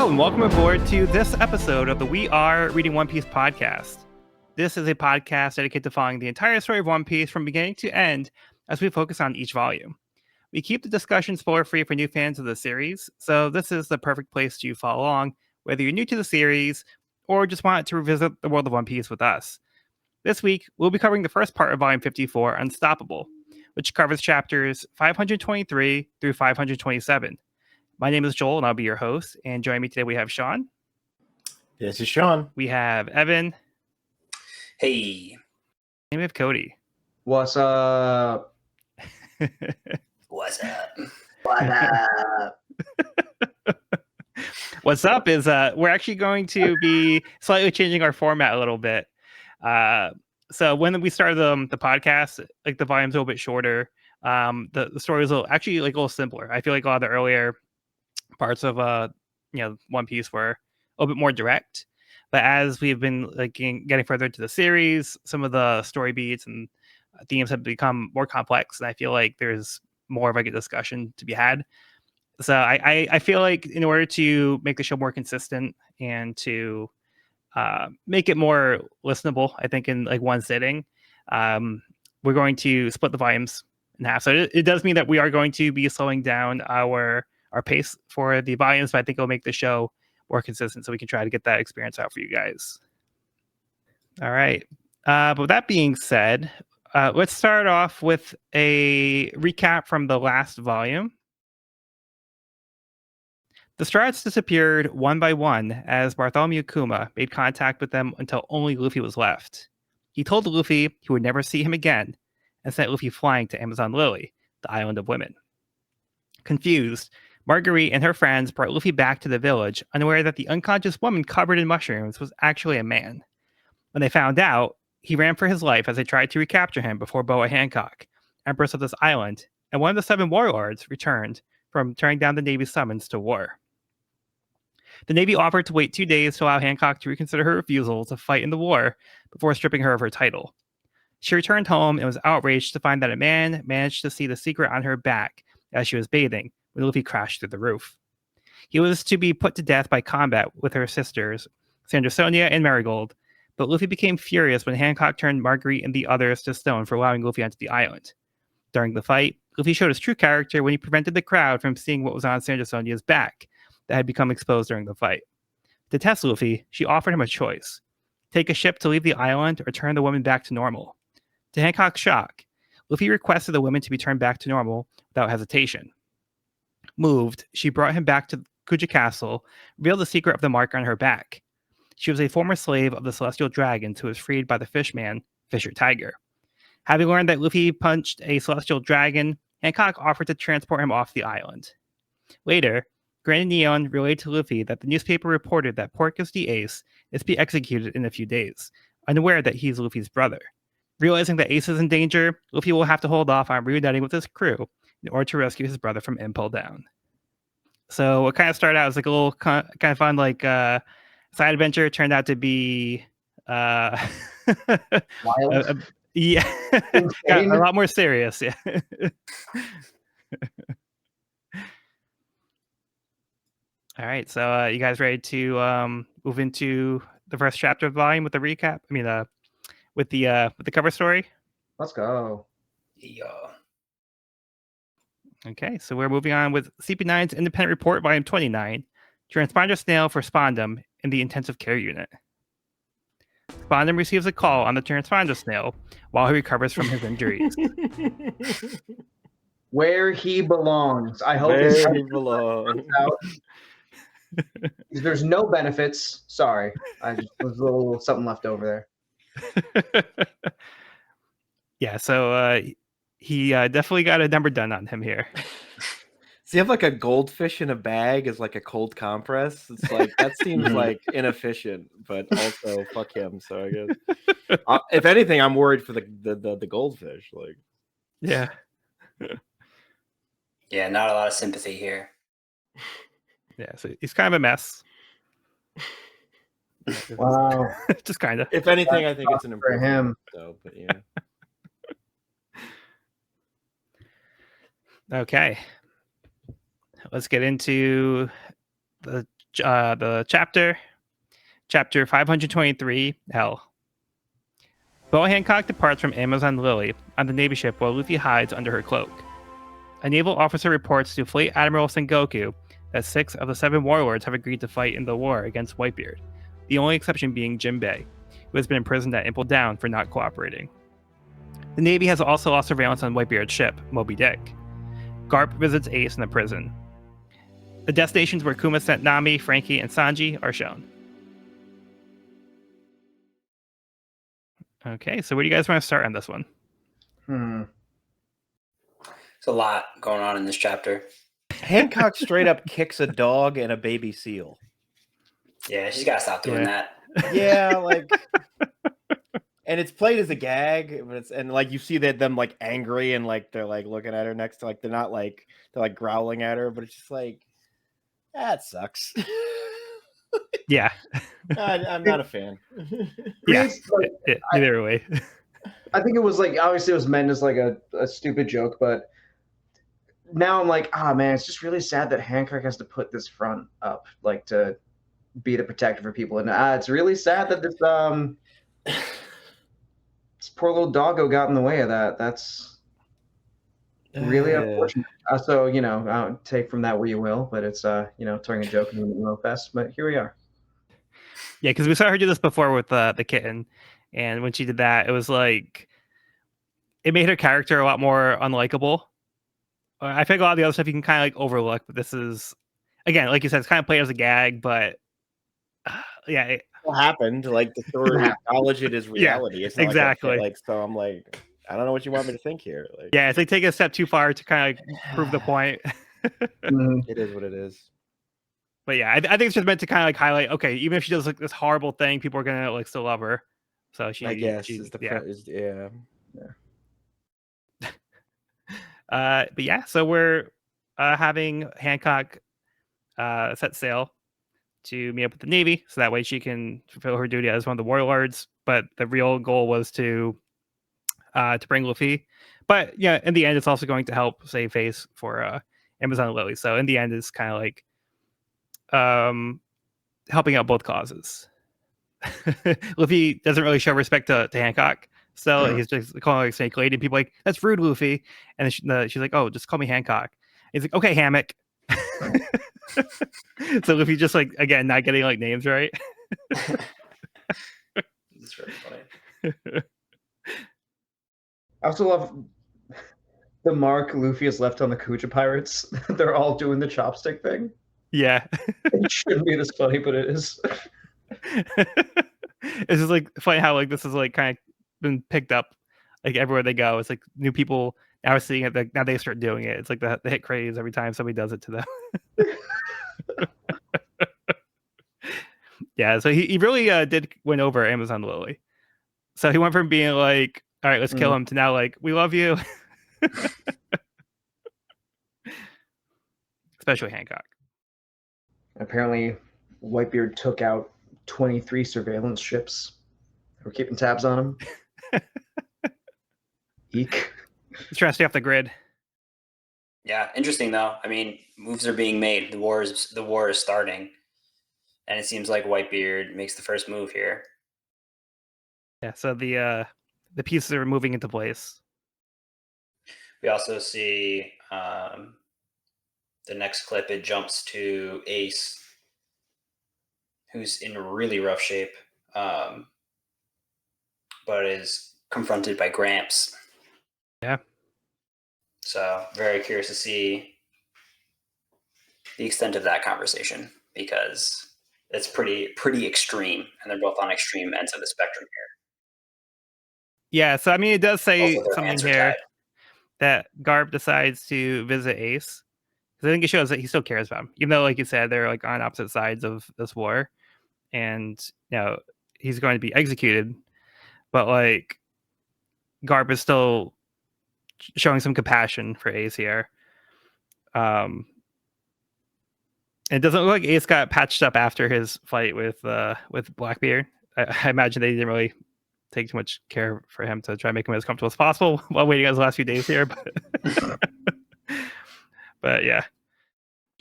Hello and welcome aboard to this episode of the We Are Reading One Piece podcast. This is a podcast dedicated to following the entire story of One Piece from beginning to end as we focus on each volume. We keep the discussion spoiler-free for new fans of the series, so this is the perfect place to follow along, whether you're new to the series or just want to revisit the world of One Piece with us. This week, we'll be covering the first part of Volume 54, Unstoppable, which covers chapters 523 through 527. My name is Joel, and I'll be your host. And joining me today, we have Sean. This is Sean. We have Evan. Hey. And we have Cody. What's up? What's up? What up? What's up is we're actually going to be slightly changing our format a little bit. So when we started the podcast, like the volume's a little bit shorter. The story is a little simpler. I feel like a lot of the earlier parts of One Piece were a little bit more direct, but as we've been getting further into the series, some of the story beats and themes have become more complex, and I feel like there's more of a discussion to be had. So I feel like in order to make the show more consistent and to make it more listenable, I think in one sitting, we're going to split the volumes in half. So it does mean that we are going to be slowing down our pace for the volumes, but I think it'll make the show more consistent so we can try to get that experience out for you guys. All right. But with that being said, let's start off with a recap from the last volume. The Strats disappeared one by one as Bartholomew Kuma made contact with them until only Luffy was left. He told Luffy he would never see him again and sent Luffy flying to Amazon Lily, the island of women. Confused, Marguerite and her friends brought Luffy back to the village, unaware that the unconscious woman covered in mushrooms was actually a man. When they found out, he ran for his life as they tried to recapture him before Boa Hancock, Empress of this island, and one of the 7 warlords returned from turning down the Navy's summons to war. The Navy offered to wait 2 days to allow Hancock to reconsider her refusal to fight in the war before stripping her of her title. She returned home and was outraged to find that a man managed to see the secret on her back as she was bathing when Luffy crashed through the roof. He was to be put to death by combat with her sisters, Sandra Sonia and Marigold, but Luffy became furious when Hancock turned Marguerite and the others to stone for allowing Luffy onto the island. During the fight, Luffy showed his true character when he prevented the crowd from seeing what was on Sandra Sonia's back that had become exposed during the fight. To test Luffy, she offered him a choice: take a ship to leave the island or turn the woman back to normal. To Hancock's shock, Luffy requested the woman to be turned back to normal without hesitation. Moved, she brought him back to Kuja Castle, revealed the secret of the mark on her back. She was a former slave of the Celestial Dragons who was freed by the fishman, Fisher Tiger. Having learned that Luffy punched a Celestial Dragon, Hancock offered to transport him off the island. Later, Grand Neon relayed to Luffy that the newspaper reported that Porcus the Ace is to be executed in a few days, unaware that he's Luffy's brother. Realizing that Ace is in danger, Luffy will have to hold off on reuniting with his crew in order to rescue his brother from Impel down. So what kind of started out as a little kind of fun side adventure turned out to be Wild? yeah, got a lot more serious. Yeah. All right, so you guys ready to move into the first chapter of the volume with the recap? I mean, with the cover story. Let's go. Yeah. Okay, so we're moving on with CP9's Independent Report, Volume 29, Transponder Snail for Spondum in the Intensive Care Unit. Spondum receives a call on the Transponder Snail while he recovers from his injuries. Where he belongs. I hope Where he belongs. There's no benefits. Sorry. I just was a little something left over there. Yeah, so he definitely got a number done on him here. Does he have like a goldfish in a bag as like a cold compress? It's like that seems like inefficient, but also fuck him. So I guess if anything, I'm worried for the goldfish. Like, yeah, Yeah, not a lot of sympathy here. yeah. So he's kind of a mess. Wow. Just kind of. if anything, I think it's an For improvement. him. So, but yeah. Okay. Let's get into the the chapter 523, Hell. Boa Hancock departs from Amazon Lily on the Navy ship while Luffy hides under her cloak. A naval officer reports to Fleet Admiral Sengoku that 6 of the 7 warlords have agreed to fight in the war against Whitebeard, the only exception being Jinbei, who has been imprisoned at Impel Down for not cooperating. The Navy has also lost surveillance on Whitebeard's ship, Moby Dick. Garp visits Ace in the prison. The destinations where Kuma sent Nami, Frankie, and Sanji are shown. Okay, so where do you guys want to start on this one? Hmm. There's a lot going on in this chapter. Hancock straight up kicks a dog and a baby seal. Yeah, she's got to stop doing that. Yeah, like, and it's played as a gag, but and like you see that them like angry and like they're like looking at her next to, like, they're not like, they're like growling at her, but it's just like, that sucks. Yeah. I'm not a fan. Yeah. Like, Either way. I think it was like, obviously it was meant as like a stupid joke, but now I'm like, man, it's just really sad that Hancock has to put this front up, like, to be the protector for people. And it's really sad that this this poor little doggo got in the way of that. That's really unfortunate. So, take from that what you will, but it's turning a joke into an emo fest. But here we are. Yeah, because we saw her do this before with the kitten, and when she did that, it was like it made her character a lot more unlikable. I think a lot of the other stuff you can kind of like overlook, but this is, again, like you said, it's kind of played as a gag, but yeah, It happened. Like, the story, acknowledge it as reality. Yeah, it's not exactly. Like, so I'm like, I don't know what you want me to think here. Like, yeah, it's like taking a step too far to kind of like prove the point. it is what it is. But yeah, I think it's just meant to kind of like highlight, okay, even if she does like this horrible thing, people are gonna like still love her. So she, I guess, she, is the yeah. yeah. But yeah, so we're having Hancock set sail to meet up with the Navy, so that way she can fulfill her duty as one of the warlords. But the real goal was to bring Luffy. But yeah, in the end, it's also going to help save face for Amazon Lily. So in the end, it's kind of like helping out both causes. Luffy doesn't really show respect to Hancock. So he's just calling her like Snake Lady, and people are like, that's rude, Luffy. And then she's like, oh, just call me Hancock. He's like, okay, Hammock. So Luffy just like, again, not getting like names right. It's really funny. I also love the mark Luffy has left on the Kuja pirates. They're all doing the chopstick thing. Yeah. It shouldn't be this funny, but it is. It's just like funny how like this is like kind of been picked up like everywhere they go. It's like new people now are seeing it. Like, now they start doing it. It's like the hit craze every time somebody does it to them. Yeah, so he really did win over Amazon Lily. So he went from being like, all right, let's kill him, to now like, we love you. Especially Hancock. Apparently, Whitebeard took out 23 surveillance ships. We're keeping tabs on him. Eek. He's trying to stay off the grid. Yeah, interesting though. I mean, moves are being made. The war is starting, and it seems like Whitebeard makes the first move here. Yeah, so the pieces are moving into place. We also see the next clip. It jumps to Ace, who's in really rough shape, but is confronted by Gramps. Yeah. So very curious to see the extent of that conversation, because it's pretty extreme, and they're both on extreme ends of the spectrum here. Yeah, so I mean, it does say Also, their something hands are here tied. that Garp decides to visit Ace, because I think it shows that he still cares about him, even though, like you said, they're like on opposite sides of this war, and he's going to be executed, but like Garp is still showing some compassion for Ace here. It doesn't look like Ace got patched up after his fight with Blackbeard. I imagine they didn't really take too much care for him to try and make him as comfortable as possible while waiting his last few days here. But, but yeah.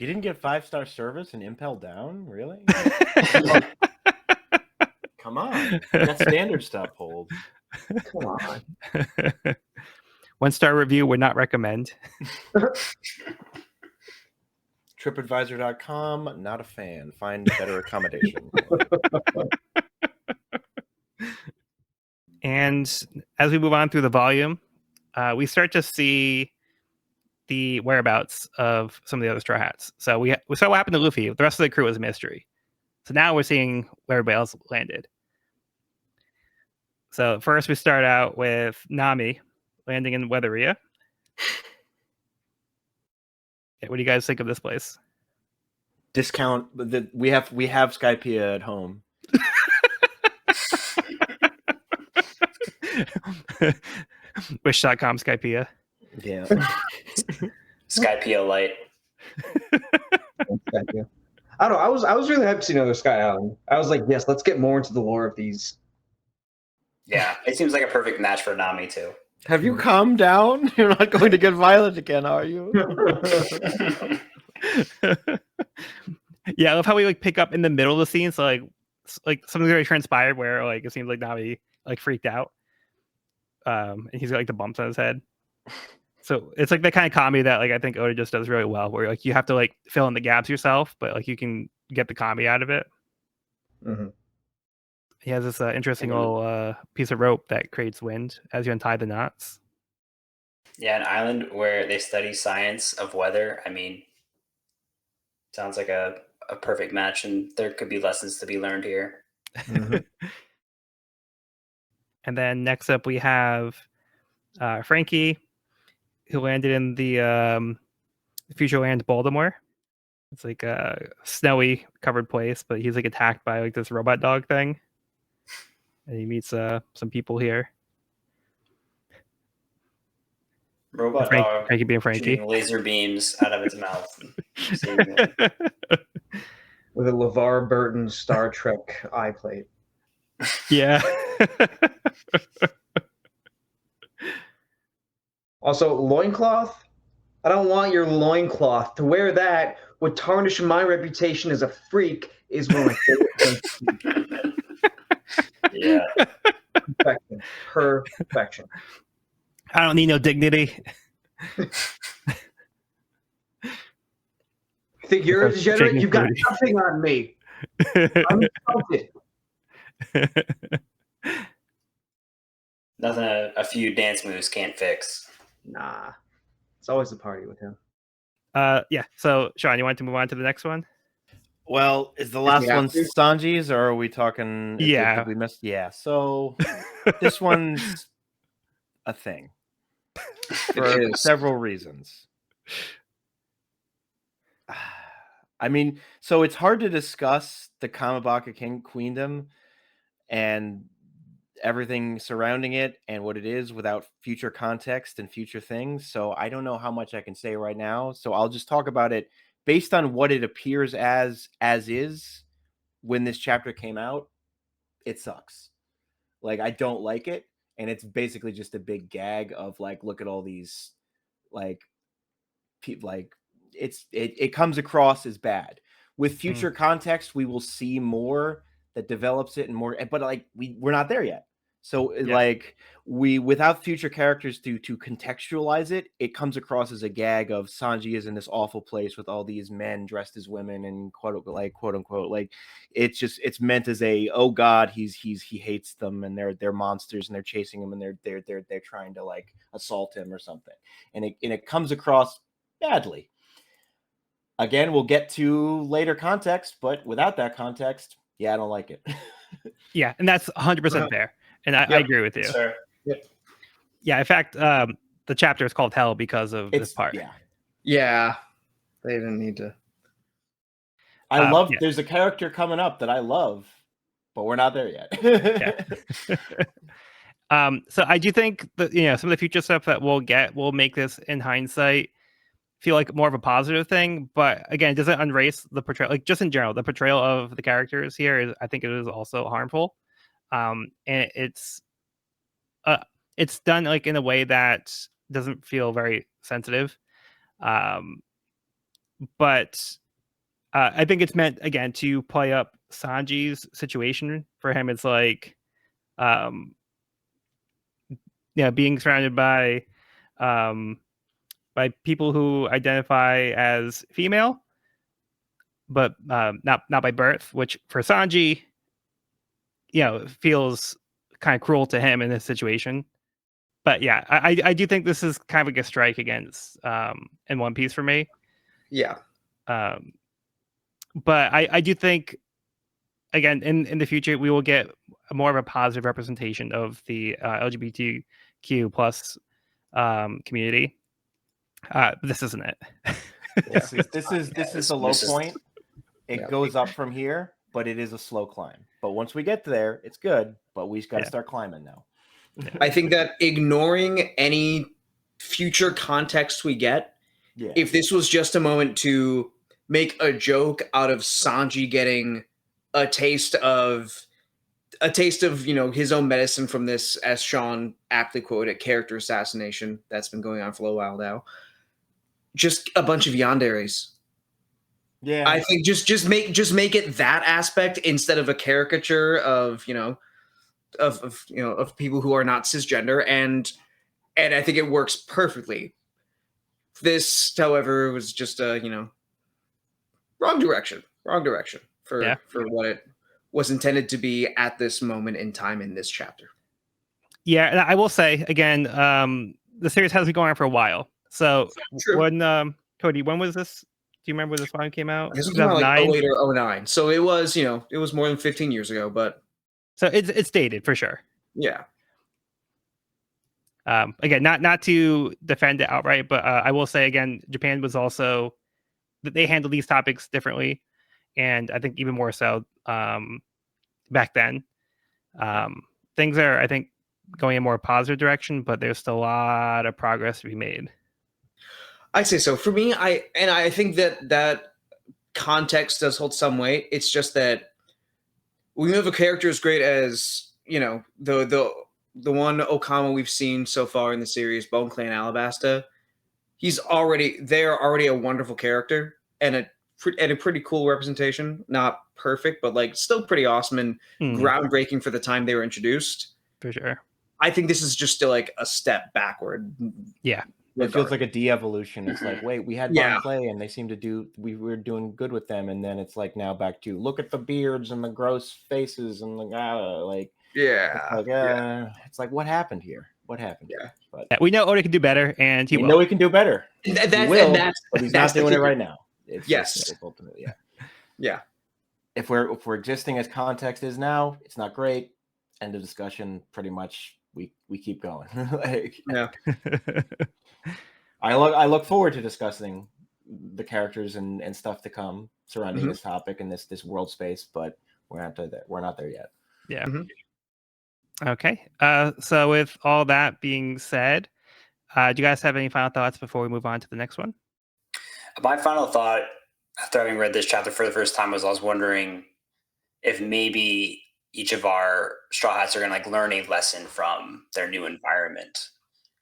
You didn't get 5-star service and Impel down, really? Come on, that standard stuff hold. Come on. 1-star review would not recommend. TripAdvisor.com, not a fan. Find better accommodation. And as we move on through the volume, we start to see the whereabouts of some of the other Straw Hats. So we saw what happened to Luffy. The rest of the crew was a mystery. So now we're seeing where everybody else landed. So first we start out with Nami landing in Weatheria. Yeah, what do you guys think of this place? Discount. We have Skypea at home. Wish.com Skypea. Yeah. Skypea Light. Thank you. I don't know. I was really happy to see another Sky Island. I was like, yes, let's get more into the lore of these. Yeah, it seems like a perfect match for Nami too. Have you calmed down? You're not going to get violent again, are you? Yeah, I love how we like pick up in the middle of the scene. So like something very transpired where like it seems like Nami like freaked out. And he's got like the bumps on his head. So it's like the kind of comedy that like I think Oda just does really well, where like you have to like fill in the gaps yourself, but like you can get the comedy out of it. Mm-hmm. He has this interesting little piece of rope that creates wind as you untie the knots. Yeah, an island where they study science of weather. I mean, sounds like a perfect match, and there could be lessons to be learned here. Mm-hmm. And then next up we have Frankie, who landed in the future land Baltimore. It's like a snowy covered place, but he's like attacked by like this robot dog thing. And he meets some people here. Robot Frank, dog Frankie being Frankie. shooting laser beams out of its mouth. With a LeVar Burton Star Trek eye plate. Yeah. Also, loincloth. I don't want your loincloth. To wear that would tarnish my reputation as a freak is one of my favorite things. Yeah. Perfection. Perfection. I don't need no dignity. You think you're a degenerate? You've got nothing on me. I'm insulted. Nothing a few dance moves can't fix. Nah. It's always a party with him. Yeah. So, Sean, you want to move on to the next one? Well, is the last have one to? Sanji's, or are we talking? Yeah. Did we miss? Yeah. So this one's a thing for is. several reasons. I mean, so it's hard to discuss the Kamabaka Queendom and everything surrounding it and what it is without future context and future things. So I don't know how much I can say right now. So I'll just talk about it based on what it appears as is when this chapter came out. It sucks. Like, I don't like it. And it's basically just a big gag of like, look at all these like people, like it comes across as bad. With future context, we will see more that develops it and more, but like we're not there yet. So like without future characters to contextualize it, it comes across as a gag of Sanji is in this awful place with all these men dressed as women and quote unquote like it's meant as a, oh god, he hates them and they're monsters and they're chasing him and they're trying to like assault him or something, and it comes across badly. Again, we'll get to later context, but without that context, I don't like it. Yeah, and that's 100% fair. And I agree with you. Sure. Yep. Yeah, in fact, the chapter is called Hell because of this part. Yeah. They didn't need to. I love, there's a character coming up that I love, but we're not there yet. So I do think that, some of the future stuff that we'll get will make this, in hindsight, feel like more of a positive thing. But again, it doesn't erase the portrayal. Like, just in general, the portrayal of the characters here is, I think it is also harmful. And it's done like in a way that doesn't feel very sensitive. but I think it's meant again to play up Sanji's situation. For him, it's like, being surrounded by people who identify as female, but not by birth, which for Sanji, feels kind of cruel to him in this situation. But yeah, I do think this is kind of like a strike against in One Piece for me. Yeah. But I do think, again, in the future, we will get more of a positive representation of the LGBTQ plus community. This isn't it. This is the low point. It Yeah. goes up from here, but it is a slow climb. But once we get there, it's good. But we got to start climbing now. I think that ignoring any future context we get, if this was just a moment to make a joke out of Sanji getting a taste of his own medicine from this, as Sean aptly quoted, character assassination that's been going on for a while now, just a bunch of yanderes. Yeah, I think just make it that aspect instead of a caricature of of people who are not cisgender, and I think it works perfectly. This, however, was just a wrong direction for what it was intended to be at this moment in time in this chapter. Yeah, and I will say again, the series has been going on for a while. So True. when Cody, when was this? Do you remember when this volume came out? This was came out like 08 or 09. So it was, it was more than 15 years ago, but so it's dated for sure. Yeah. Again, not to defend it outright, but I will say again, Japan was also, they handled these topics differently, and I think even more so back then. Things are, I think, going in a more positive direction, but there's still a lot of progress to be made. I'd say so. For me, I think that context does hold some weight. It's just that when you have a character as great as the one Okama we've seen so far in the series, Bone Clan Alabasta, they're already a wonderful character and a pretty cool representation. Not perfect, but like still pretty awesome and groundbreaking for the time they were introduced. For sure. I think this is just still like a step backward. Yeah. It feels like a de-evolution. It's like, wait, we had Yeah. Bon Clay and they seem to we were doing good with them, and then it's like now back to look at the beards and the gross faces and it's like what happened here? What happened? Yeah. Here? But we know Oda can do better, and he will. know he can do better. He will, but he's not doing it right now. It's yes. Ultimately, yeah. If we're existing as context is now, it's not great. End of discussion. Pretty much, we keep going. Yeah. I look forward to discussing the characters and stuff to come surrounding this topic and this world space, but we're not there. We're not there yet. Yeah. Okay. So with all that being said, do you guys have any final thoughts before we move on to the next one? My final thought after having read this chapter for the first time was I was wondering if maybe each of our Straw Hats are going to like learn a lesson from their new environment,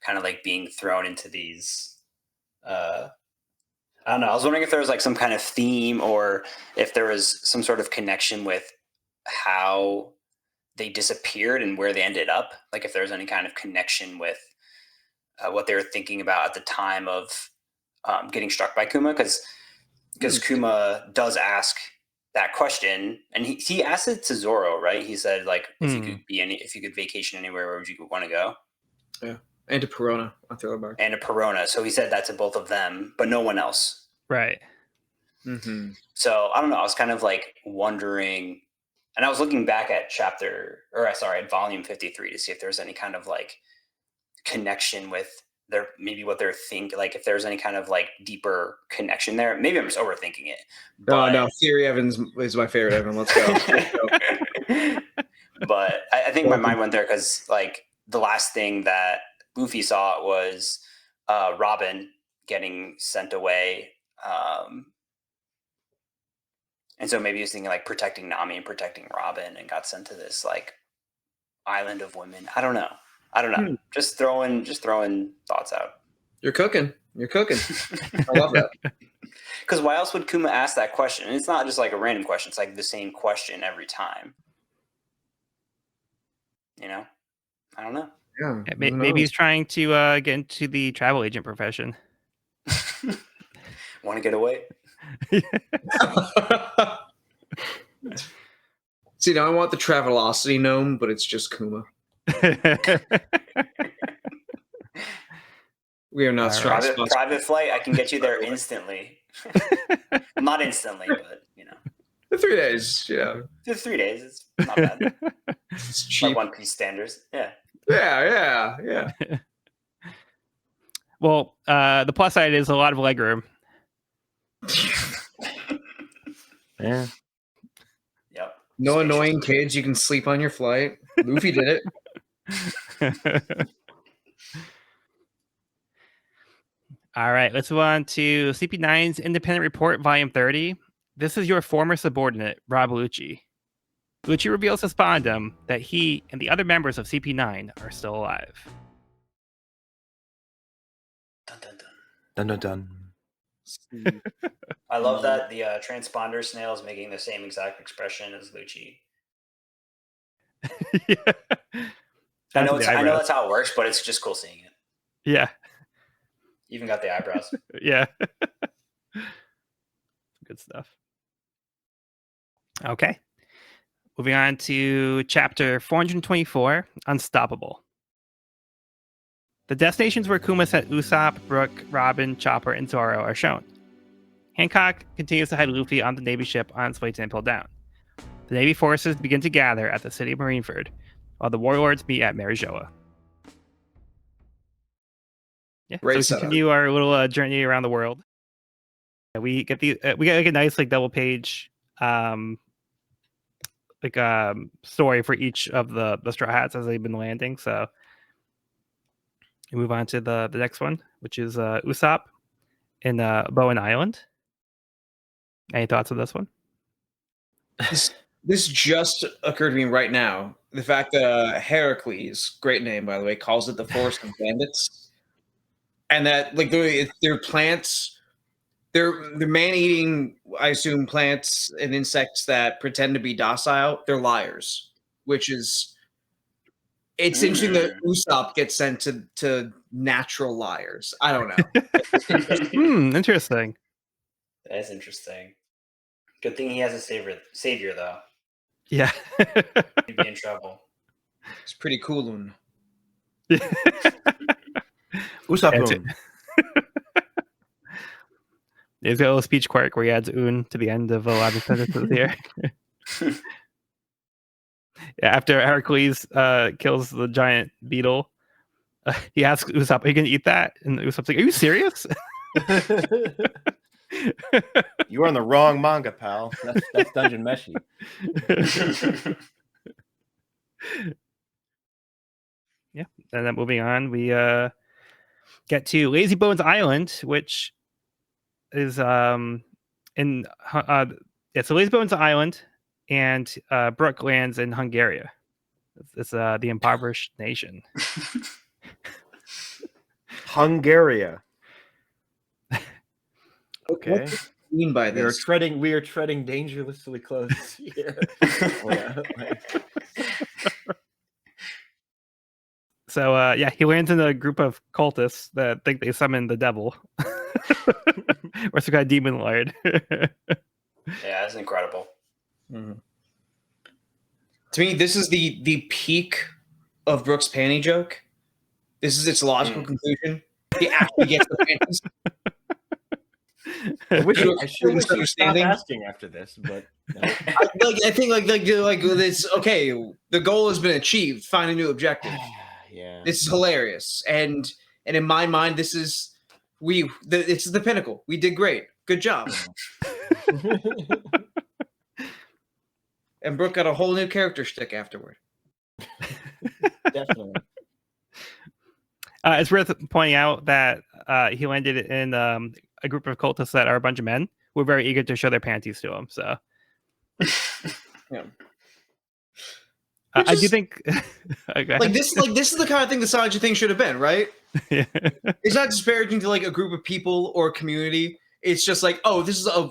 kind of like being thrown into these. I don't know. I was wondering if there was like some kind of theme or if there was some sort of connection with how they disappeared and where they ended up. Like if there was any kind of connection with what they were thinking about at the time of getting struck by Kuma, because Kuma does ask that question, and he asked it to Zoro, right? He said like, if you could vacation anywhere, where would you want to go? Yeah. And to Perona on Thriller Bark. And to Perona. So he said that to both of them, but no one else. Right. So I don't know. I was kind of like wondering, and I was looking back at at volume 53 to see if there's any kind of like connection with maybe what they're thinking, like if there's any kind of like deeper connection there. Maybe I'm just overthinking it. But no, Theory Evans is my favorite Evan. Let's go. But I think my mind went there because like the last thing that Luffy saw was Robin getting sent away. And so maybe he was thinking like protecting Nami and protecting Robin and got sent to this like island of women. I don't know. Just throwing thoughts out. You're cooking. You're cooking. I love that. Because why else would Kuma ask that question? And it's not just like a random question. It's like the same question every time. You know? I don't know. Yeah. Maybe he's trying to get into the travel agent profession. Want to get away? See, now I want the Travelocity gnome, but it's just Kuma. We are not strong. Private flight, I can get you there instantly. Not instantly, but you know. 3 days, yeah. 3 days, it's not bad. It's cheap. Like One Piece standards, yeah. Yeah. Well, the plus side is a lot of legroom. Yeah. Yep. No annoying kids. You can sleep on your flight. Luffy did it. All right, let's move on to CP9's Independent Report, Volume 30. This is your former subordinate, Rob Lucci. Lucci reveals to Spondum that he and the other members of CP9 are still alive. Dun, dun, dun. Dun dun dun. I love that the transponder snail is making the same exact expression as Lucci. Yeah. I know that's how it works, but it's just cool seeing it. Yeah. Even got the eyebrows. Yeah. Good stuff. Okay. Moving on to chapter 424, Unstoppable. The destinations where Kuma sent Usopp, Brook, Robin, Chopper, and Zoro are shown. Hancock continues to head Luffy on the Navy ship on its way to Impel Down. The Navy forces begin to gather at the city of Marineford, while the warlords meet at Marijoa. Yeah, Great so we continue our little journey around the world. We get like a nice like double page story for each of the Straw Hats as they've been landing. So we move on to the next one, which is Usopp in Bowen Island. Any thoughts on this one? This just occurred to me right now. The fact that Heracles, great name by the way, calls it the Forest of Bandits, and that like they're plants, they're man-eating, I assume, plants and insects that pretend to be docile. They're liars, which is it's interesting that Usopp gets sent to natural liars. I don't know. Interesting. That is interesting. Good thing he has a savior though. Yeah. He'd be in trouble. It's pretty cool. Usopp. He's got a little speech quirk where he adds "un" to the end of a lot of sentences here. Yeah, after Heracles kills the giant beetle, he asks Usopp, "Are you going to eat that?" And Usopp's like, "Are you serious?" You're on the wrong manga, pal. That's Dungeon Meshi. Yeah, and then moving on, we get to Lazy Bones Island, which is so Lazy Bones Island, and Brook lands in Hungary. It's the impoverished nation. Hungaria. Okay. What do you mean by this? We are treading dangerously close here. So he lands in a group of cultists that think they summoned the devil. Or some kind of demon lord. Yeah, that's incredible. Mm-hmm. To me, this is the peak of Brook's panty joke. This is its logical conclusion. He actually gets the panties. I sure wish you stop asking after this, but no. I think like it's okay. The goal has been achieved. Find a new objective. Yeah, this is hilarious, and in my mind, this is it's the pinnacle. We did great. Good job. And Brook got a whole new character shtick afterward. Definitely. It's worth pointing out that he landed in a group of cultists that are a bunch of men who are very eager to show their panties to him. So, yeah. I do think okay. Like this is the kind of thing the Sonic thing should have been, right? Yeah. It's not disparaging to like a group of people or a community. It's just like, oh, this is a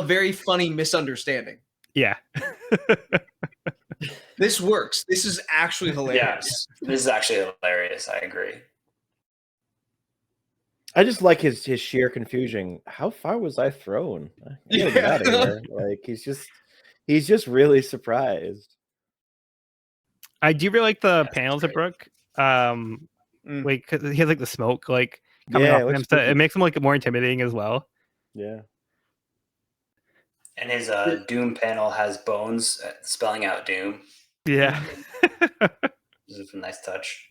very funny misunderstanding. Yeah. This works. This is actually hilarious. Yeah, this is actually hilarious. I agree. I just like his sheer confusion. How far was I thrown? I gotta get out of here. Like he's just really surprised. I do really like the That's panels of great. Brooke. Like 'cause he has like the smoke like coming Yeah, off it of him, looks so spooky. it makes him like more intimidating as well. Yeah. And his Doom panel has bones spelling out Doom. Yeah. This is a nice touch.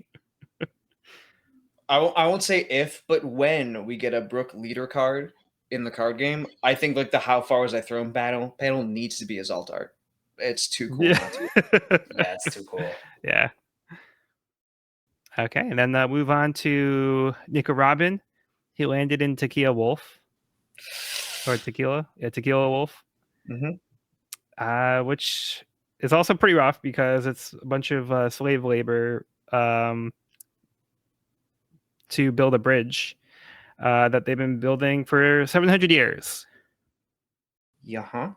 I won't say if, but when we get a Brook leader card in the card game, I think like the how far was I thrown panel needs to be his alt art. It's too cool. Yeah. Not to. Yeah, it's too cool. Yeah. Okay, and then move on to Nico Robin. He landed in Tequila Wolf. Or Tequila. Yeah, Tequila Wolf. Mhm. Which is also pretty rough because it's a bunch of slave labor to build a bridge that they've been building for 700 years. Yeah.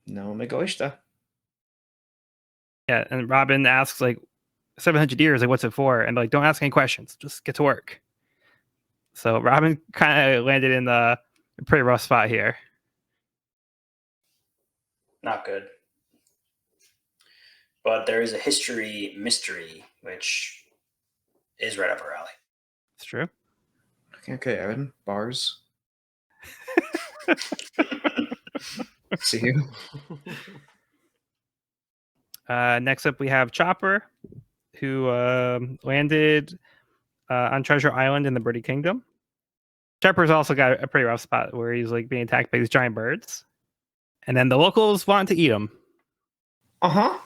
No me gusta. Yeah, and Robin asks like 700 years, like what's it for? And like, don't ask any questions, just get to work. So Robin kind of landed in a pretty rough spot here. Not good. But there is a history mystery, which is right up our alley. It's true. Okay, Evan. Bars. See you. Next up, we have Chopper, who landed on Treasure Island in the Birdie Kingdom. Chopper's also got a pretty rough spot where he's like being attacked by these giant birds, and then the locals want to eat him. Uh-huh.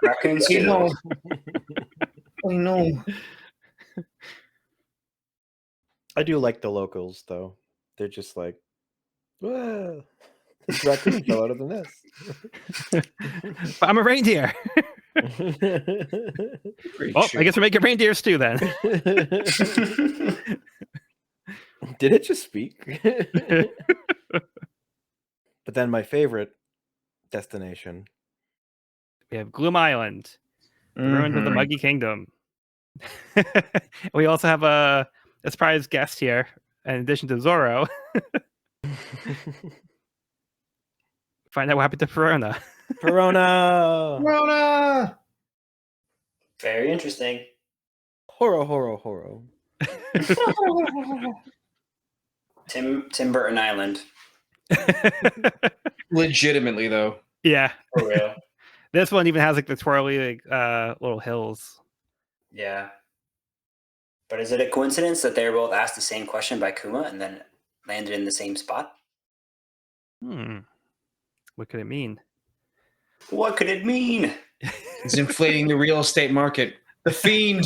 Raccoons You too. know. I know. I do like the locals though. They're just like, "Whoa, this raccoon fell out of the nest." But I'm a reindeer. Well, I guess we're making reindeer stew then. Did it just speak? But then my favorite destination. We have Gloom Island, the ruins of the Mhm. Muggy Kingdom. We also have a surprise guest here, in addition to Zorro. Find out what happened to Perona. Perona! Rona! Very interesting. Horo. Tim Burton Island. Legitimately though. Yeah, For real. this one even has like the twirly like, little hills. Yeah. But is it a coincidence that they were both asked the same question by Kuma and then landed in the same spot? What could it mean? What could it mean? It's inflating the real estate market. The Fiend.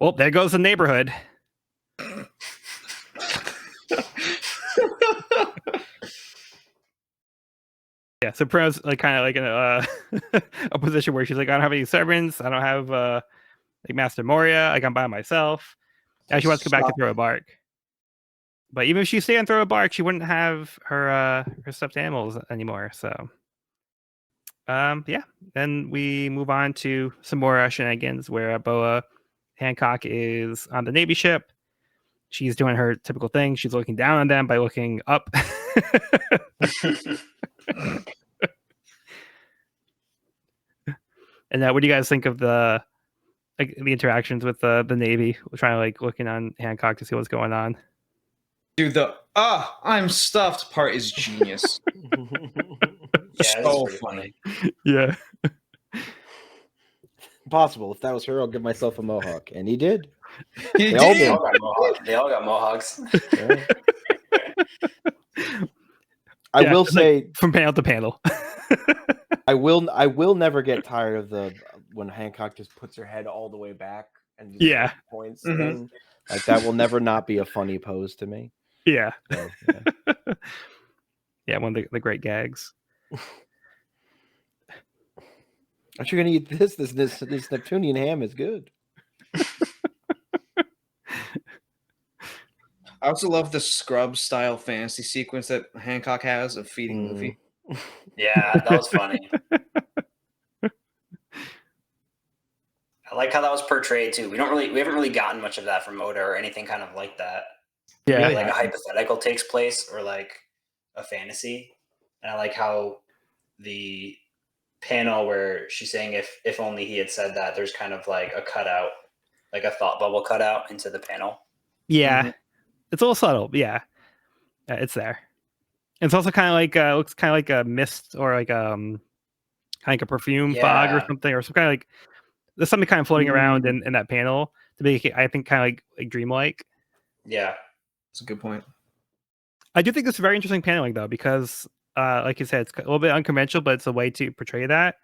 Well, there goes the neighborhood. Yeah, so Perona's like kind of like in a position where she's like, I don't have any servants. I don't have like Master Moria. Like I'm by myself. Now she wants to go back to Throw a Bark. But even if she stayed on Throw a Bark, she wouldn't have her stuffed animals anymore. So yeah. Then we move on to some more shenanigans where Boa Hancock is on the Navy ship. She's doing her typical thing. She's looking down on them by looking up. And what do you guys think of the interactions with the Navy? We're trying to like looking on Hancock to see what's going on. Dude, the I'm stuffed part is genius. Yeah, So that's pretty funny. Yeah. Possible. If that was her, I'll give myself a mohawk. And he did. He They all They did. all got mohawks. Yeah. I Yeah, will it's like say from panel to panel. I will never get tired of the when Hancock just puts her head all the way back and just Yeah. points Mhm. thing. Like that will never not be a funny pose to me. Yeah. So, yeah. Yeah, one of the great gags. Aren't you gonna eat this? This Neptunian ham is good. I also love the Scrub style fantasy sequence that Hancock has of feeding Luffy. Yeah, that was funny. I like how that was portrayed too. We haven't really gotten much of that from Oda or anything kind of like that. Yeah, Like a hypothetical takes place or like a fantasy. And I like how the panel where she's saying if only he had said that, there's kind of like a cutout, like a thought bubble cutout into the panel. yeah. Mhm. It's a little subtle, but yeah, it's there. It's also kind of like looks kind of like a mist or like kind of like a perfume fog or Yeah. something, or some kind of like there's something kind of floating around in that panel to make it, I think, kind of like dreamlike. Yeah. That's a good point. I do think it's very interesting paneling though, because like you said, it's a little bit unconventional, but it's a way to portray that.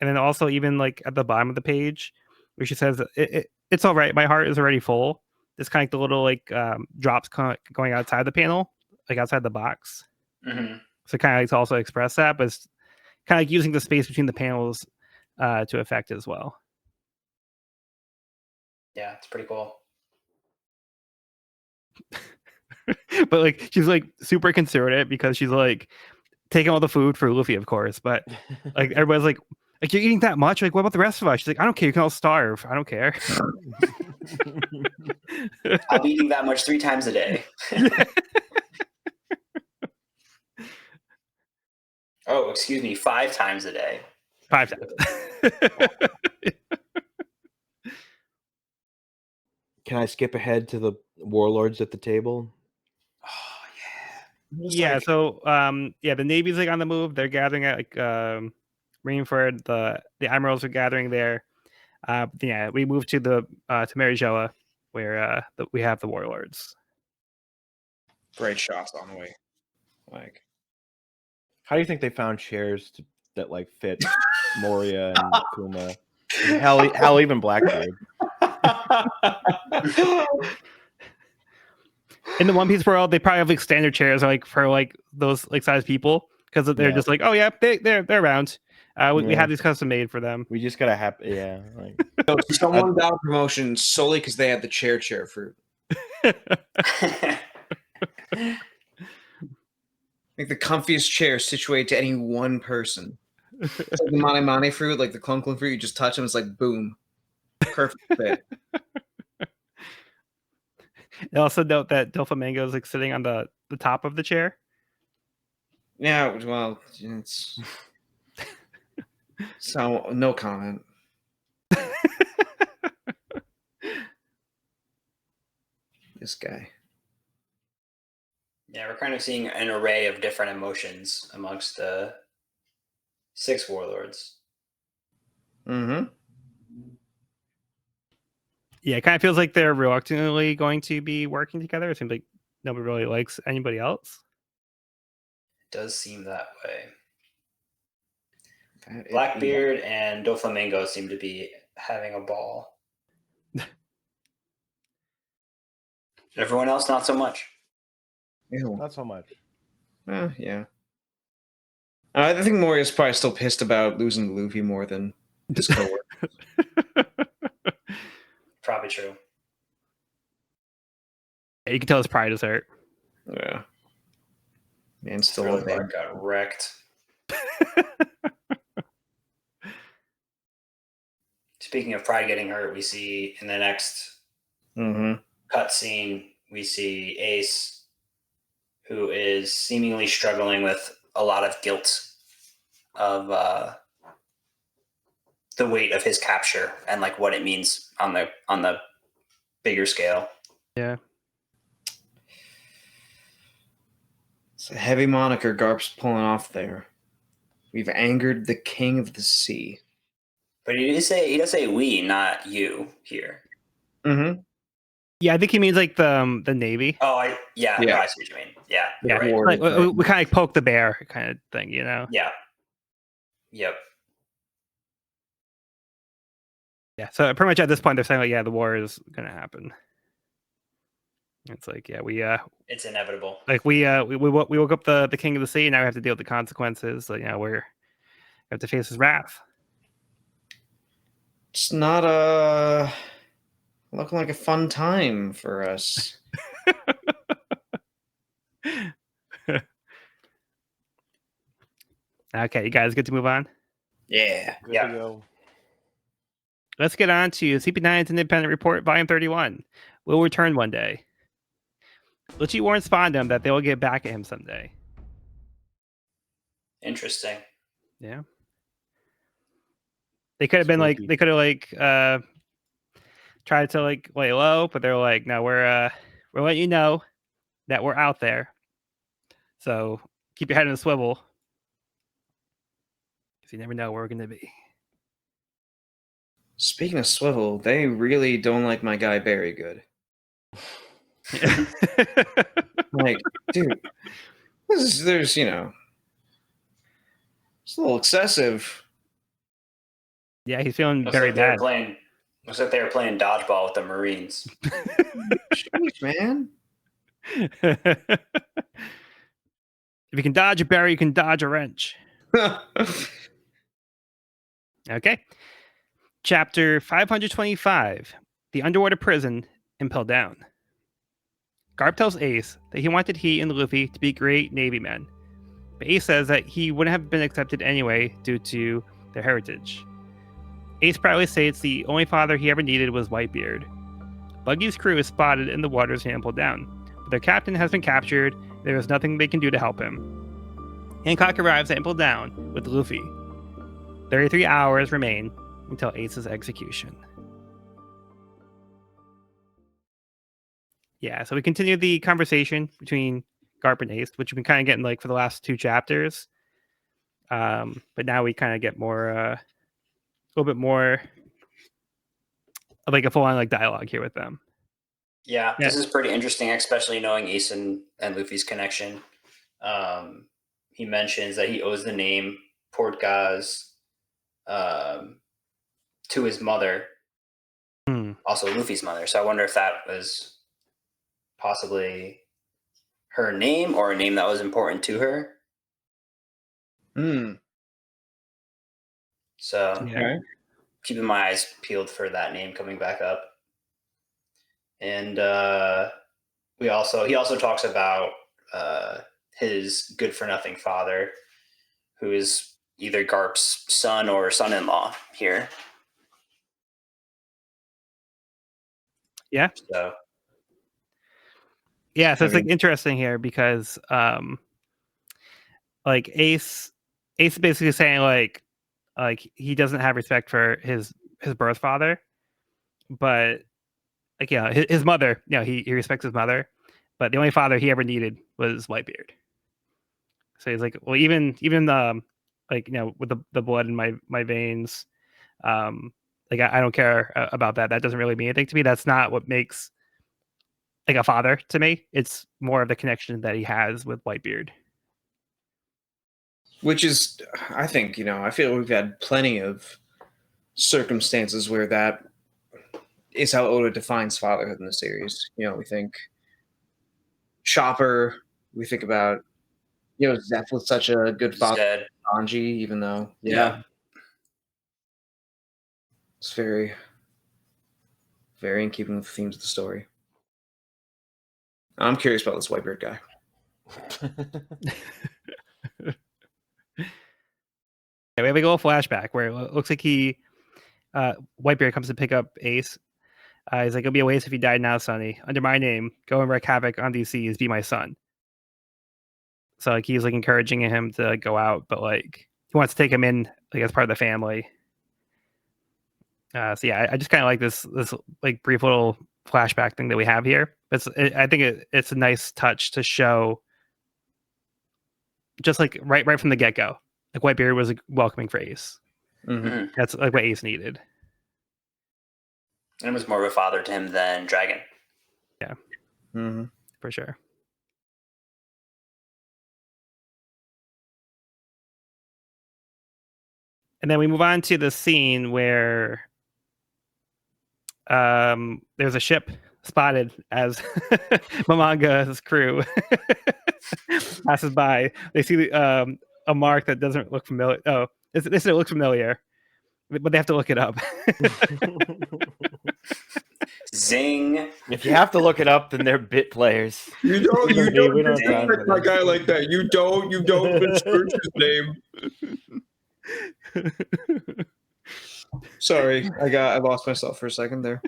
And then also even like at the bottom of the page, where she says it's all right, my heart is already full. It's kind of like the little like drops going outside the panel, like outside the box. Mm-hmm. So kind of like to also express that, but it's kind of like using the space between the panels to affect it as well. Yeah, it's pretty cool. But like she's like super considerate because she's like taking all the food for Luffy, of course. But like everybody's like you're eating that much? Like what about the rest of us? She's like, I don't care. You can all starve. I don't care. I'll be eating that much 3 times a day. Oh, excuse me, 5 times a day. 5 times. Can I skip ahead to the warlords at the table? Oh Yeah, like- so the Navy's like on the move. They're gathering at like Rainford. The admirals are gathering there. Yeah, we move to the to Marijoa, where we have the warlords. Great shots on the way. Like How do you think they found chairs that like fit Moria and Kuma? And hell, even Blackbeard. In the One Piece world, they probably have like standard chairs, like for like those like size people, because they're Yeah. just like, oh yeah, they're around. We Yeah. have these custom made for them. We just gotta have, yeah. Like, so someone got a promotion solely because they had the chair fruit. Like the comfiest chair situated to any one person. It's like the Mane Mane fruit, like the clunkling fruit, you just touch them, it's like boom. Perfect fit. And also note that Doflamingo is like sitting on the top of the chair. Yeah, well, it's so no comment. This guy. Yeah, we're kind of seeing an array of different emotions amongst the 6 warlords. Mm-hmm. Yeah, it kind of feels like they're reluctantly going to be working together. It seems like nobody really likes anybody else. It does seem that way. That Blackbeard and Doflamingo seem to be having a ball. Everyone else, not so much. Ew. not so much. Yeah. I think Moria's probably still pissed about losing to Luffy more than his coworker. Probably true. Yeah, you can tell his pride is hurt. Yeah. Man, still Thriller a baby. Bark got wrecked. Speaking of pride getting hurt, we see in the next Mm-hmm. cutscene, we see Ace, who is seemingly struggling with a lot of guilt of the weight of his capture and like what it means on the bigger scale. Yeah. It's a heavy moniker Garp's pulling off there. We've angered the king of the sea. But he does say we, not you here. Mm-hmm. Yeah, I think he means like the Navy. Oh, Yeah. No, I see what you mean. Yeah, Yeah, you're right. War. like, we kind of poke the bear kind of thing, you know? Yeah. Yep. Yeah, so pretty much at this point, they're saying, like, yeah, the war is going to happen. It's like, yeah, It's inevitable. like we woke up the king of the sea, and now we have to deal with the consequences. So, we have to face his wrath. It's not looking like a fun time for us. Okay, you guys get to move on. Yeah. Good Yeah. to go. Let's get on to CP9's Independent Report, Volume 31. Will return one day. Lucci warns Spondum that they will get back at him someday. Interesting. Yeah. They could have been like, Spooky. they could have tried to lay low, but they're like, no, we're letting you know that we're out there. So keep your head in a swivel, because you never know where we're going to be. Speaking of swivel, they really don't like my guy Barry good. Like, dude, there's it's a little excessive. Yeah, he's feeling Looks very like they were bad. looks like they were playing dodgeball with the Marines. Jeez, man. If you can dodge a berry, you can dodge a wrench. Okay. Chapter 525, The Underwater Prison, Impel Down. Garp tells Ace that he wanted he and Luffy to be great Navy men, but Ace says that he wouldn't have been accepted anyway due to their heritage. Ace proudly states the only father he ever needed was Whitebeard. Buggy's crew is spotted in the waters near Impel Down, but their captain has been captured, and there is nothing they can do to help him. Hancock arrives at Impel Down with Luffy. 33 hours remain until Ace's execution. Yeah, so we continue the conversation between Garp and Ace, which we've been kind of getting for the last 2 chapters. But now we kind of get more, a little bit more of a full-on dialogue here with them. Yeah, this is pretty interesting, especially knowing Ace and Luffy's connection. He mentions that he owes the name Port Gaz to his mother, also Luffy's mother. So I wonder if that was possibly her name or a name that was important to her. So keeping my eyes peeled for that name coming back up. And he also talks about his good for nothing father, who is either Garp's son or son-in-law here. Yeah. So yeah, so it's interesting here because Ace basically saying he doesn't have respect for his birth father, but his mother, he respects his mother, but the only father he ever needed was Whitebeard. So he's like, well, even with the blood in my veins, I don't care about that. That doesn't really mean anything to me. That's not what makes a father to me. It's more of the connection that he has with Whitebeard. Which is, I think, I feel we've had plenty of circumstances where that is how Oda defines fatherhood in the series. We think Chopper, we think about, Zeph was such a good father to Sanji, even though, it's very, very in keeping with the themes of the story. I'm curious about this Whitebeard guy. We have a little flashback where it looks like Whitebeard comes to pick up Ace. He's like, it'll be a waste if you died now, Sonny. Under my name, go and wreak havoc on these seas. Be my son. So he's encouraging him to go out, but he wants to take him in as part of the family. So yeah, I just kind of like this brief little flashback thing that we have here. I think it's a nice touch to show, just right from the get go, Whitebeard was welcoming for Ace. Mm-hmm. That's what Ace needed. And it was more of a father to him than Dragon. Yeah, for sure. And then we move on to the scene where there's a ship spotted as Mamanga's crew passes by. They see a mark that doesn't look familiar. Oh, they said it looks familiar, but they have to look it up. Zing. If you have to look it up, then they're bit players. You don't We don't have time disrespect for my this. guy like that. You don't missearch his name. Sorry, I lost myself for a second there.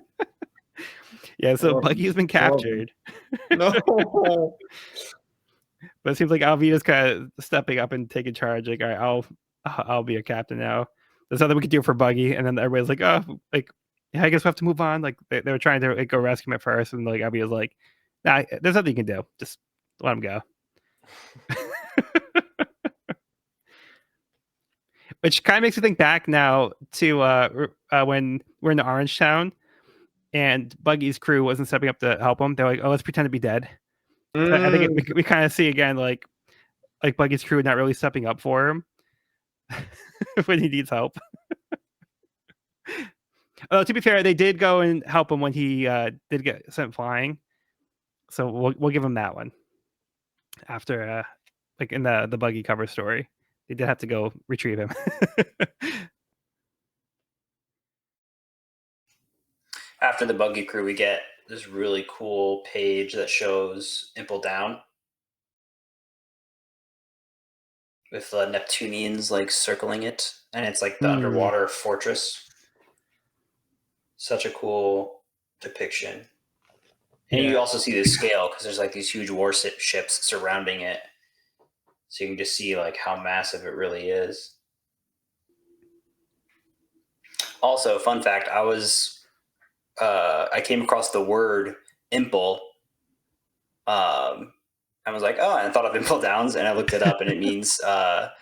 Yeah, so Well, Buggy's been captured. No. But it seems like Alvida's kind of stepping up and taking charge. Like, all right, I'll be a captain now. There's nothing we can do for Buggy, and then everybody's like, oh, like, yeah, I guess we have to move on. Like, they were trying to like, go rescue him at first, and like Alvida's like, nah, there's nothing you can do. Just let him go. Which kind of makes me think back now to when we're in the Orange Town, and Buggy's crew wasn't stepping up to help him. They're like, oh, let's pretend to be dead. I think we kind of see again like Buggy's crew not really stepping up for him when he needs help. Although to be fair, they did go and help him when he did get sent flying, so we'll give him that one. After like in the Buggy cover story, they did have to go retrieve him. After the Buggy crew, we get this really cool page that shows Impel down with the Neptunians like circling it, and it's like the underwater fortress. Such a cool depiction. And you also see the scale because there's like these huge warships surrounding it, so you can just see like how massive it really is. Also, fun fact: I came across the word Impel. I was like, oh, and I thought of Impel Downs, and I looked it up, and it means to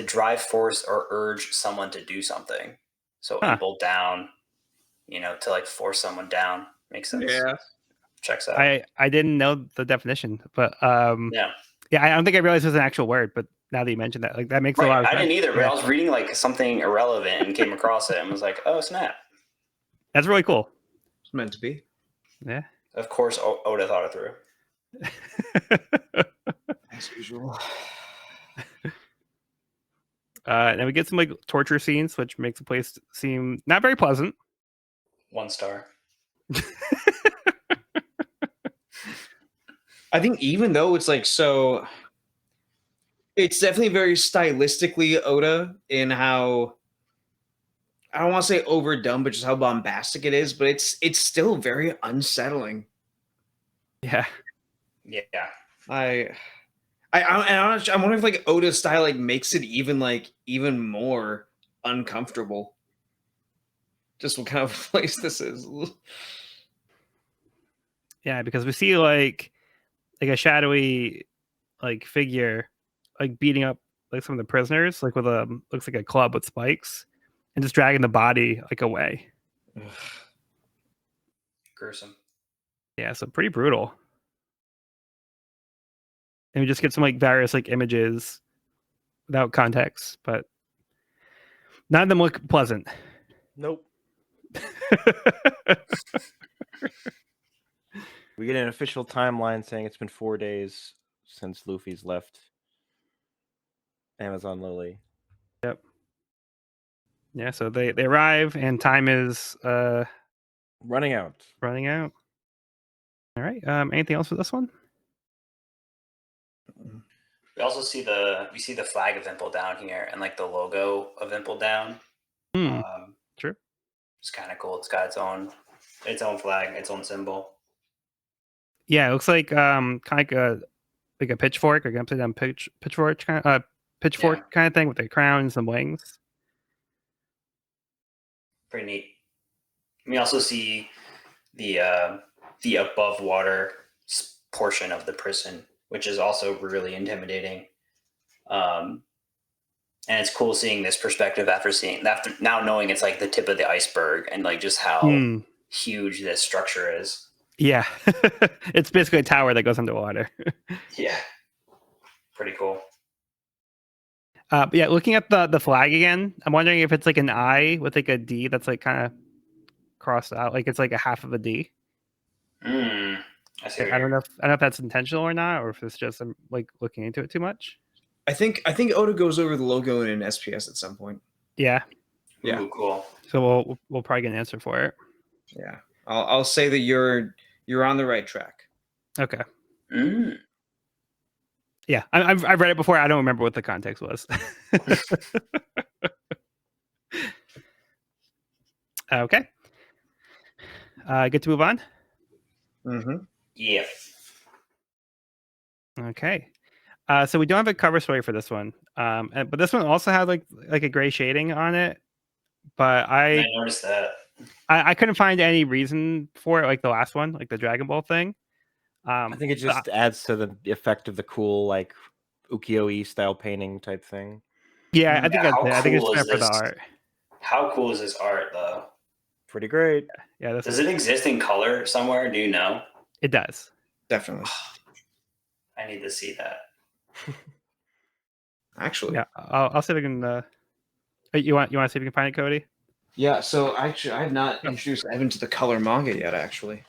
drive, force, or urge someone to do something. So Impel down, to like force someone down. Makes sense. Yeah. Checks out. I didn't know the definition, but yeah, I don't think I realized it was an actual word. But now that you mentioned that, like that makes a lot of sense. I didn't either, but I was reading like something irrelevant and came across it and was like, oh snap. That's really cool. It's meant to be. Yeah. Of course, Oda thought it through. As usual. And we get some like torture scenes, which makes the place seem not very pleasant. 1 star. I think even though it's like so, it's definitely very stylistically Oda in how, I don't want to say overdone, but just how bombastic it is. But it's still very unsettling. Yeah. Yeah. I'm wondering if like Oda's style like makes it even more uncomfortable. Just what kind of place this is. Yeah, because we see like a shadowy like figure like beating up like some of the prisoners like with looks like a club with spikes and just dragging the body like away. Gruesome. Yeah, so pretty brutal. And we just get some like various like images without context, but none of them look pleasant. Nope. We get an official timeline saying it's been 4 days since Luffy's left Amazon Lily. Yep. Yeah, so they arrive and time is running out. All right. Anything else for this one? We also see the flag of Impel Down here and like the logo of Impel Down. True. It's kind of cool. It's got its own flag, its own symbol. Yeah, it looks like kind of like a pitchfork, like an upside down pitchfork kind of thing with a crown and some wings. Pretty neat. We also see the above water portion of the prison, which is also really intimidating. And it's cool seeing this perspective after now knowing it's like the tip of the iceberg and like just how huge this structure is. Yeah. It's basically a tower that goes underwater. Yeah. Pretty cool. But yeah, looking at the flag again, I'm wondering if it's like an I with like a D that's like kind of crossed out, like it's like a half of a D. I see. I don't know if that's intentional or not, or if it's just like looking into it too much. I think Oda goes over the logo in an SPS at some point. Yeah. Yeah. Ooh, cool. So we'll probably get an answer for it. Yeah. I'll say that you're on the right track. Okay. Mm. Yeah, I've read it before. I don't remember what the context was. Okay. Good to move on. Mm-hmm. Yeah. Okay. So we don't have a cover story for this one, but this one also had like a gray shading on it. But I noticed that. I couldn't find any reason for it, like the last one, like the Dragon Ball thing. I think it just adds to the effect of the cool, like ukiyo-e style painting type thing. Yeah, I think that's how it. I think it's cool just is for the this? art. How cool is this art, though? Pretty great. Yeah, Does it exist in color somewhere? Do you know? It does. Definitely. I need to see that. Actually. Yeah, I'll see if I can. You want to see if you can find it, Cody? Yeah. So actually, I have not introduced Evan to the color manga yet. Actually.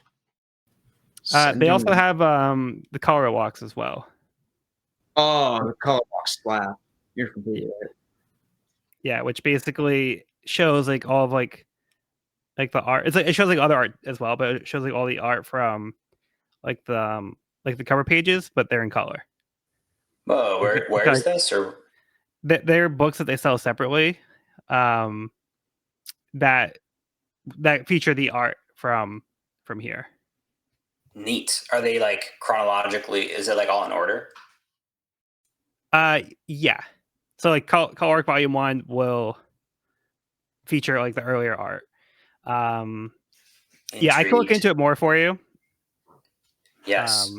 They also have the color walks as well. Oh, the color box slap. You're completely right. Yeah, which basically shows like all of like the art. It's like it shows like other art as well, but it shows like all the art from like the cover pages, but they're in color. Whoa, where is this? Or They're books that they sell separately, that feature the art from here. neat. Are they like chronologically? Is it like all in order? Yeah. So like Color Arc Volume 1 will feature like the earlier art. Yeah, I can look Intrigued. into it more for you. Yes.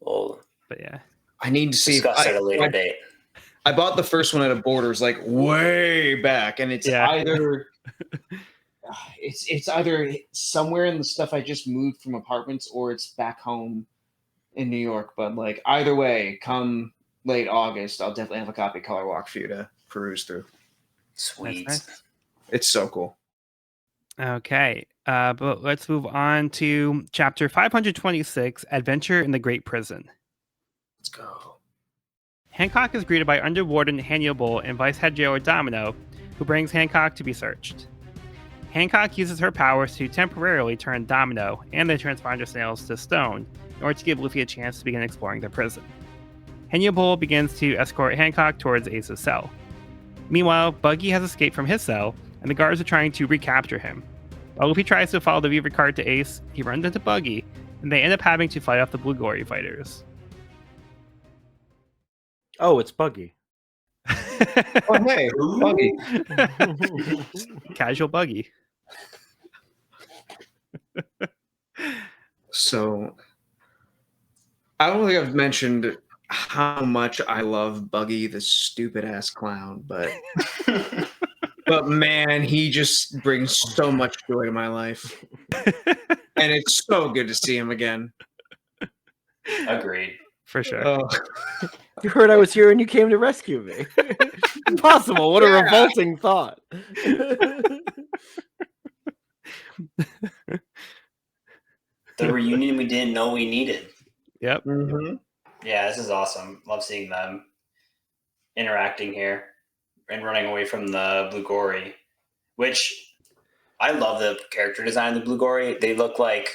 We'll But yeah. I need to see. discuss at a later date. I bought the first one at a Borders like way back, and it's either it's either somewhere in the stuff I just moved from apartments, or it's back home in New York. But like either way, come late August, I'll definitely have a copy of Color Walk for you to peruse through. Sweet. Nice. It's so cool. Okay. But let's move on to chapter 526, Adventure in the Great Prison. Let's go. Hancock is greeted by Under Warden Hannibal and Vice Head Jailer Domino, who brings Hancock to be searched. Hancock uses her powers to temporarily turn Domino and the transponder snails to stone in order to give Luffy a chance to begin exploring the prison. Hannibal begins to escort Hancock towards Ace's cell. Meanwhile, Buggy has escaped from his cell, and the guards are trying to recapture him. While Luffy tries to follow the Weaver card to Ace, he runs into Buggy, and they end up having to fight off the Blue Glory fighters. Oh, it's Buggy. Oh hey, Buggy. Casual Buggy. So I don't think I've mentioned how much I love Buggy, the stupid ass clown, but man, he just brings so much joy to my life. And it's so good to see him again. Agreed. For sure. Oh. You heard I was here and you came to rescue me. Impossible. What a revolting thought. The reunion we didn't know we needed. Yep. Mm-hmm. Yeah, this is awesome. Love seeing them interacting here and running away from the Blue Gory, which I love the character design of the Blue Gory. They look like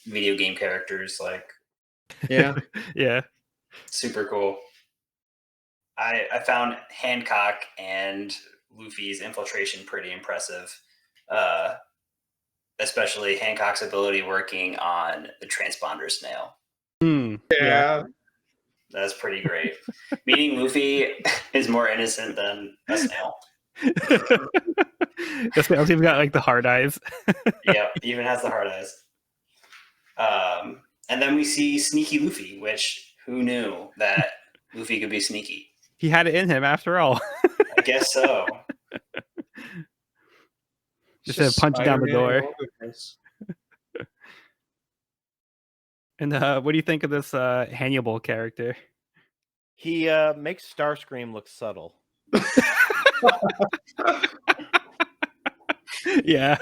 video game characters, like Yeah. Yeah. super cool. I found Hancock and Luffy's infiltration pretty impressive. Especially Hancock's ability working on the transponder snail. Yeah. That's pretty great. Meaning Luffy is more innocent than a snail. The snail's even got like the hard eyes. Yep, even has the hard eyes. And then we see sneaky Luffy, which who knew that Luffy could be sneaky? He had it in him after all. I guess so. Just punch down the door. And what do you think of this Hannibal character? He makes Starscream look subtle. Yeah.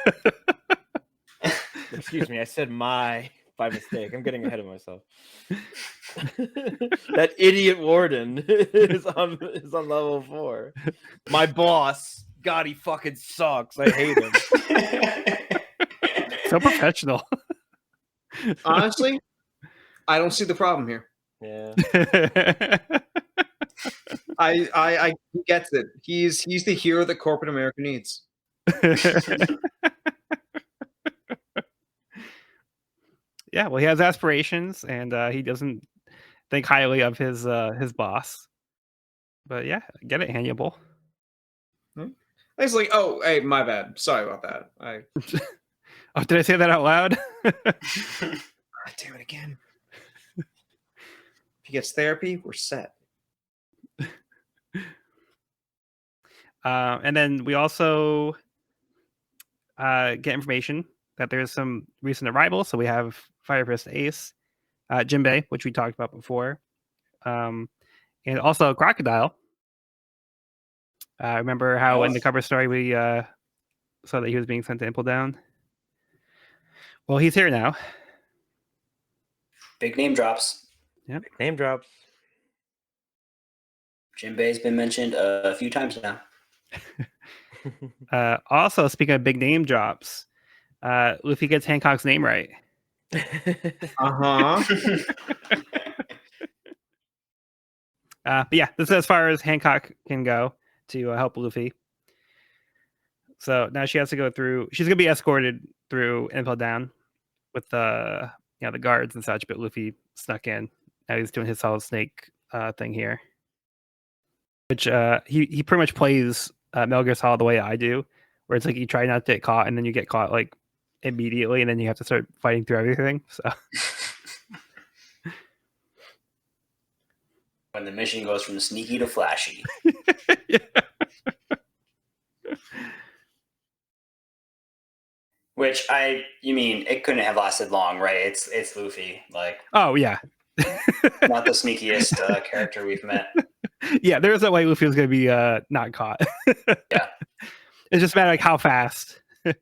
Excuse me, I said my by mistake. I'm getting ahead of myself. That idiot warden is on level 4. My boss, God, he fucking sucks. I hate him. So professional. Honestly, I don't see the problem here. Yeah. I he gets it. He's the hero that corporate America needs. Yeah, well, he has aspirations, and he doesn't think highly of his boss. But yeah, get it, Hannibal. It's like, oh, hey, my bad. Sorry about that. Oh, did I say that out loud? God damn it again. If he gets therapy, we're set. And then we also get information that there's some recent arrivals. So we have Fire Fist Ace, Jinbei, which we talked about before, and also Crocodile. Remember how in the cover story we saw that he was being sent to Impel Down? Well, he's here now. Big name drops. Yep. Big name drops. Jinbei's been mentioned a few times now. Also, speaking of big name drops, Luffy gets Hancock's name right. Uh-huh. But yeah, this is as far as Hancock can go to help Luffy. So now she has to go through. She's gonna be escorted through Impel Down with the the guards and such. But Luffy snuck in. Now he's doing his Solid Snake thing here, which he pretty much plays Metal Gear Solid the way I do, where it's like you try not to get caught and then you get caught like immediately, and then you have to start fighting through everything. So when the mission goes from sneaky to flashy. Yeah. Which you mean it couldn't have lasted long, right? It's Luffy, like Oh yeah, not the sneakiest character we've met. Yeah, there's no way Luffy was gonna be not caught. Yeah, it's just a matter like how fast. I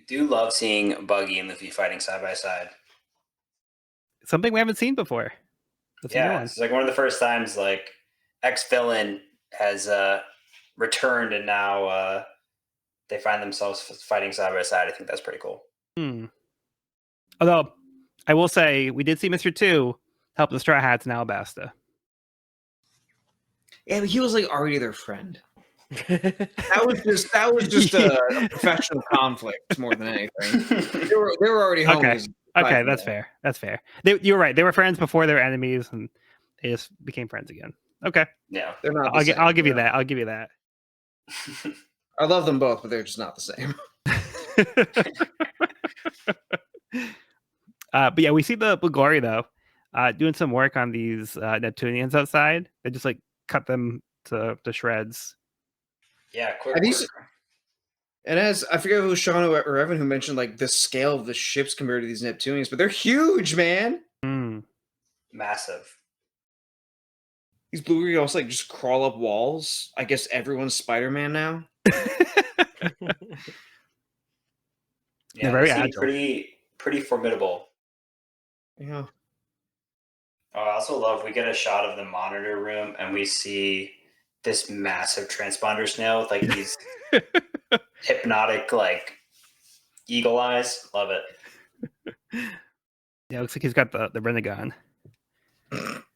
do love seeing Buggy and Luffy fighting side by side. Something we haven't seen before. That's a new Yeah, one. it's like one of the first times like ex-villain has returned, and now they find themselves fighting side by side. I think that's pretty cool. Although I will say we did see Mr. 2 help the Straw Hats in Alabasta. Yeah, but he was like already their friend. That was just a professional conflict more than anything. They were already homies. Okay, that's fair. That's fair. You were right. They were friends before they were enemies, and they just became friends again. Okay. Yeah, They're not. I'll give you that. I'll give you that. I love them both, but they're just not the same. But yeah, we see the Bulgari though, doing some work on these Neptunians outside. They just like cut them to shreds. yeah. Quick Are these- work. And as I forget if it was Sean or Evan who mentioned like the scale of the ships compared to these Neptunians, but they're huge, man. Massive. These Blue also like just crawl up walls. I guess everyone's Spider-Man now. Yeah, They're very they seem agile. pretty formidable. Yeah. Oh, I also love we get a shot of the monitor room and we see this massive transponder snail with like these hypnotic like eagle eyes. Love it. Yeah, it looks like he's got the Renegon.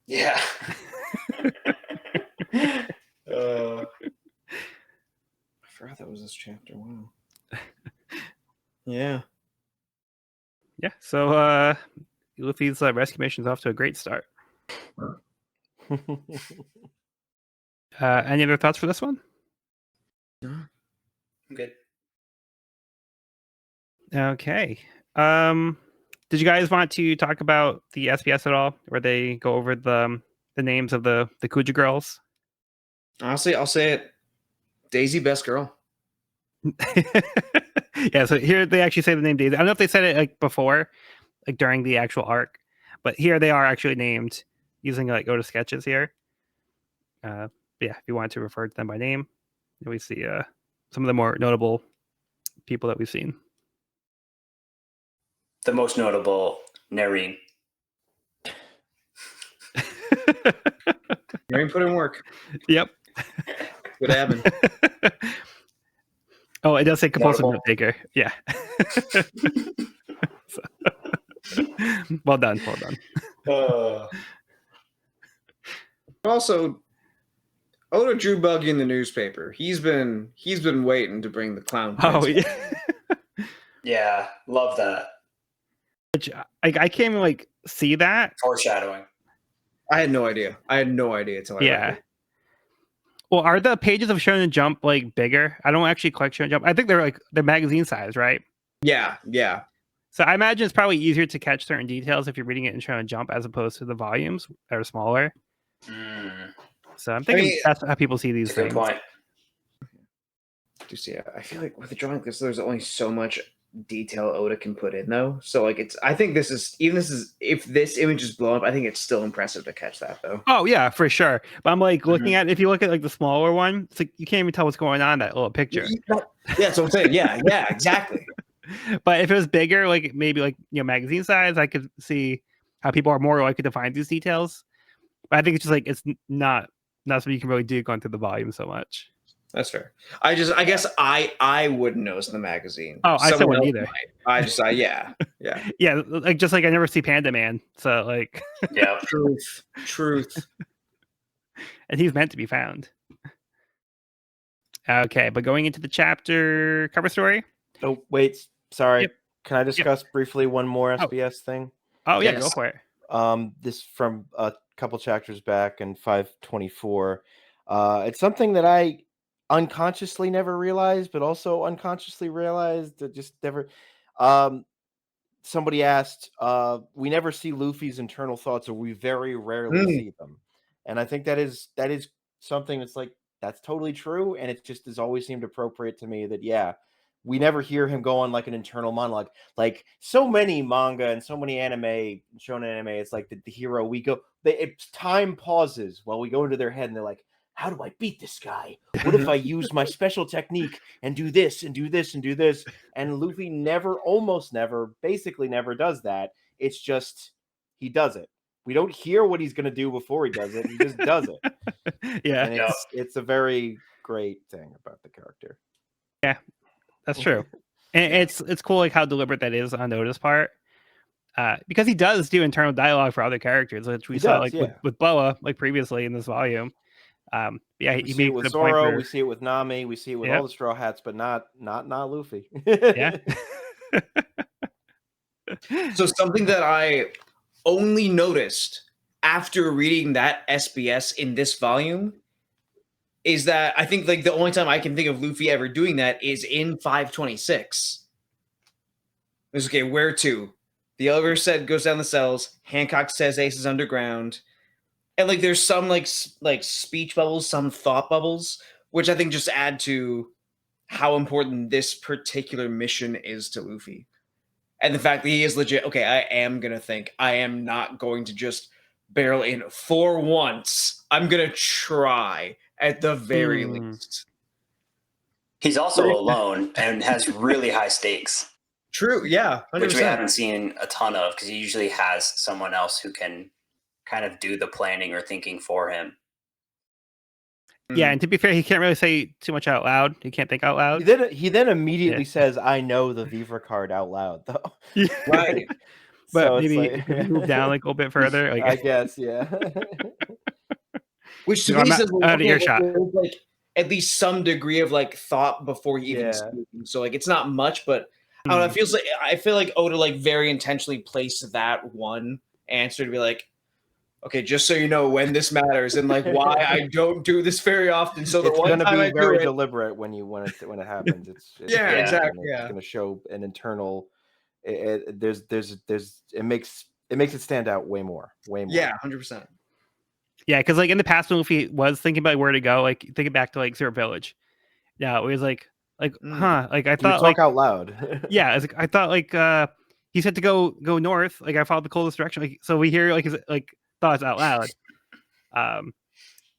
Yeah. I forgot that was this chapter. Wow. Yeah. Yeah. So Luffy's rescue mission's off to a great start. Any other thoughts for this one? I'm good. Okay. Did you guys want to talk about the SPS at all, where they go over the names of the Kuja girls? Honestly, I'll say it. Daisy, best girl. Yeah. So here they actually say the name Daisy. I don't know if they said it like before, like during the actual arc, but here they are actually named using like Oda sketches here. But yeah, if you wanted to refer to them by name, we see some of the more notable people that we've seen. the most notable Nerine. Nerine put in work. Yep. Good admin. Oh, it does say compulsive Notable. note taker. Yeah. So- well done. Well done. Also, Oda drew Buggy in the newspaper. He's been waiting to bring the clown. Oh, prince yeah. Yeah, love that. I can't even like see that. Foreshadowing. I had no idea. Until I read Yeah. it. Well, are the pages of Shonen Jump like bigger? I don't actually collect Shonen Jump. I think they're magazine size, right? Yeah, yeah. So I imagine it's probably easier to catch certain details if you're reading it in Shonen Jump as opposed to the volumes that are smaller. So I'm thinking that's how people see these That's a good things. point. Just I feel like with a drawing like this, there's only so much detail Oda can put in, though. So like, I think this is if this image is blown up, I think it's still impressive to catch that, though. Oh yeah, for sure. But I'm like looking Mhm. at if you look at like the smaller one, it's like you can't even tell what's going on in that little picture. Yeah, that's what I'm saying. Yeah, exactly. But if it was bigger, like maybe like magazine size, I could see how people are more likely to find these details. But I think it's just like it's not something you can really do going through the volume so much. That's fair. I guess I wouldn't notice in the magazine. Oh, I still Someone wouldn't else either. might. Yeah. Yeah, like just like I never see Panda Man, so like, Yeah. Truth. and he's meant to be found. Okay, but going into the chapter cover story. Oh, wait. Sorry. Yep. Can I discuss briefly one more Oh. SBS thing? Oh yeah, Yes. go for it. This from a couple chapters back in 524. It's something that I unconsciously never realized, but also unconsciously realized that just never. Somebody asked, we never see Luffy's internal thoughts, or we very rarely see them, and I think that is something that's like that's totally true, and it just has always seemed appropriate to me that we never hear him go on like an internal monologue. Like so many manga and so many anime, shonen anime, it's like the hero, time pauses while we go into their head and they're like, how do I beat this guy? What if I use my special technique and do this and do this and do this? And Luffy basically never does that. It's just, he does it. We don't hear what he's going to do before he does it. He just does it. Yeah, And it's a very great thing about the character. that's true. And it's cool like how deliberate that is on Oda's part. Because he does do internal dialogue for other characters, which we saw with Boa like previously in this volume. We see it with Zoro, we see it with Nami, we see it with all the Straw Hats, but not Luffy. Yeah. So something that I only noticed after reading that SBS in this volume is that I think like the only time I can think of Luffy ever doing that is in 526. It's okay, where to? The elevator said goes down the cells. Hancock says Ace is underground. And like there's some like speech bubbles, some thought bubbles, which I think just add to how important this particular mission is to Luffy. And the fact that he is legit, okay, I am going to think. I am not going to just barrel in for once. I'm going to try at the very least. He's also alone and has really high stakes. True, yeah. 100%. Which we haven't seen a ton of because he usually has someone else who can kind of do the planning or thinking for him. Yeah, and to be fair, he can't really say too much out loud. He can't think out loud. He then immediately says, "I know the Viva card out loud," though. Right. But So maybe it's if you move down like a little bit further. Like, I guess, yeah. Which to No, I'm me not- says out of earshot. there's like at least some degree of like thought before he even Yeah. speaking. So like it's not much, but I don't know. It feels like I feel like Oda like very intentionally placed that one answer to be like, okay, just so you know when this matters and like why I don't do this very often. So the It's one going to time be I do very it, deliberate when it happens. It's Yeah, exactly, It's going to show an internal. It makes it stand out way more. yeah, 100%. yeah, because like in the past, when Luffy was thinking about where to go, like thinking back to like Zero Village. Yeah, it was like, like I You thought talk like out loud. yeah, I thought like he said to go north. Like I followed the coldest direction. Like so we hear like his like thoughts out loud.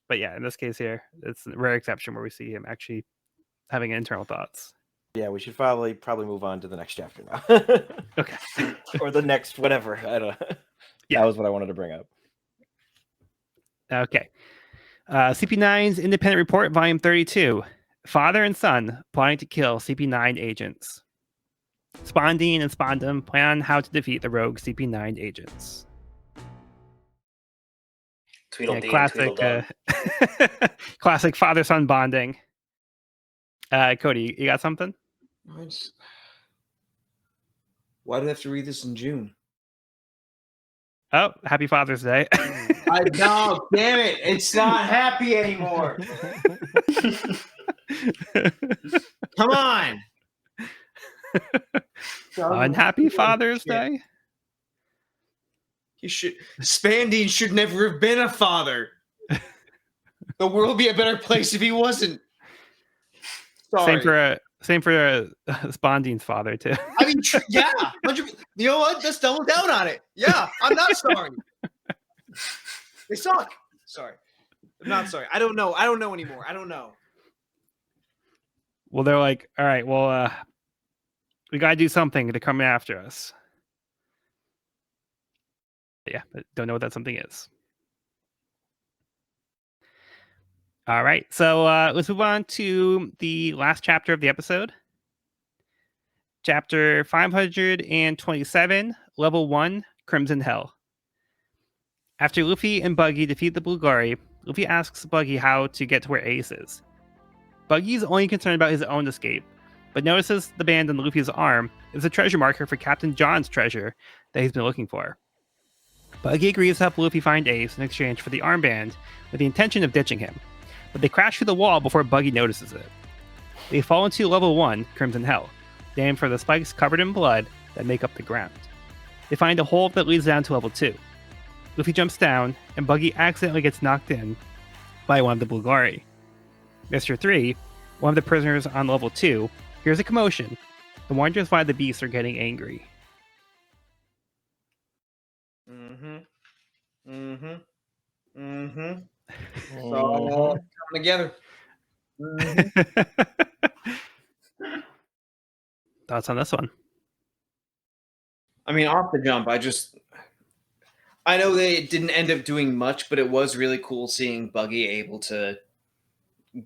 But yeah, in this case here, it's a rare exception where we see him actually having internal thoughts. Yeah, we should probably move on to the next chapter now. Okay. Or the next whatever. I don't know. Yeah. That was what I wanted to bring up. Okay. CP9's Independent Report, Volume 32. Father and son plotting to kill CP9 agents. Spondine and Spondum plan on how to defeat the rogue CP9 agents. Tweedledee and classic, classic father-son bonding. Cody, you got something? Why do I have to read this in June? Oh, happy Father's Day. No, damn it. It's not happy anymore. Come on. Unhappy Father's Day? Spandine should never have been a father. The world would be a better place if he wasn't. Sorry. Same for Spondine's father too. I mean, yeah. You know what? Let's double down on it. Yeah, I'm not sorry. They suck. Sorry. I'm not sorry. I don't know. I don't know anymore. I don't know. Well, they're like, all right, well, we got to do something to come after us. Yeah, but don't know what that something is. All right, so let's move on to the last chapter of the episode. Chapter 527, Level 1, Crimson Hell. After Luffy and Buggy defeat the Bulgari, Luffy asks Buggy how to get to where Ace is. Buggy's only concerned about his own escape, but notices the band on Luffy's arm is a treasure marker for Captain John's treasure that he's been looking for. Buggy agrees to help Luffy find Ace in exchange for the armband with the intention of ditching him, but they crash through the wall before Buggy notices it. They fall into Level 1, Crimson Hell, named for the spikes covered in blood that make up the ground. They find a hole that leads down to Level 2. Luffy jumps down, and Buggy accidentally gets knocked in by one of the Bulgari. Mr. 3, one of the prisoners on Level 2, hears a commotion and wonders why the beasts are getting angry. It's all coming together. Thoughts on this one? I mean, off the jump, I know they didn't end up doing much, but it was really cool seeing Buggy able to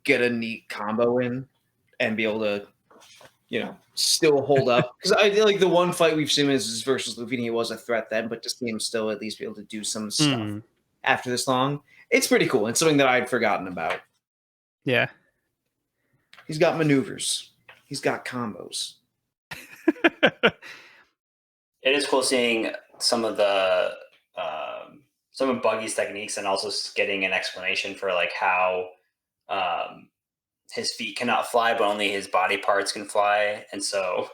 get a neat combo in and be able to, still hold up. Because I feel like the one fight we've seen is versus Luffy, and he was a threat then, but to see him still at least be able to do some stuff after this long, it's pretty cool. It's something that I'd forgotten about. Yeah. He's got maneuvers. He's got combos. It is cool seeing some of Buggy's techniques, and also getting an explanation for like how his feet cannot fly, but only his body parts can fly, and so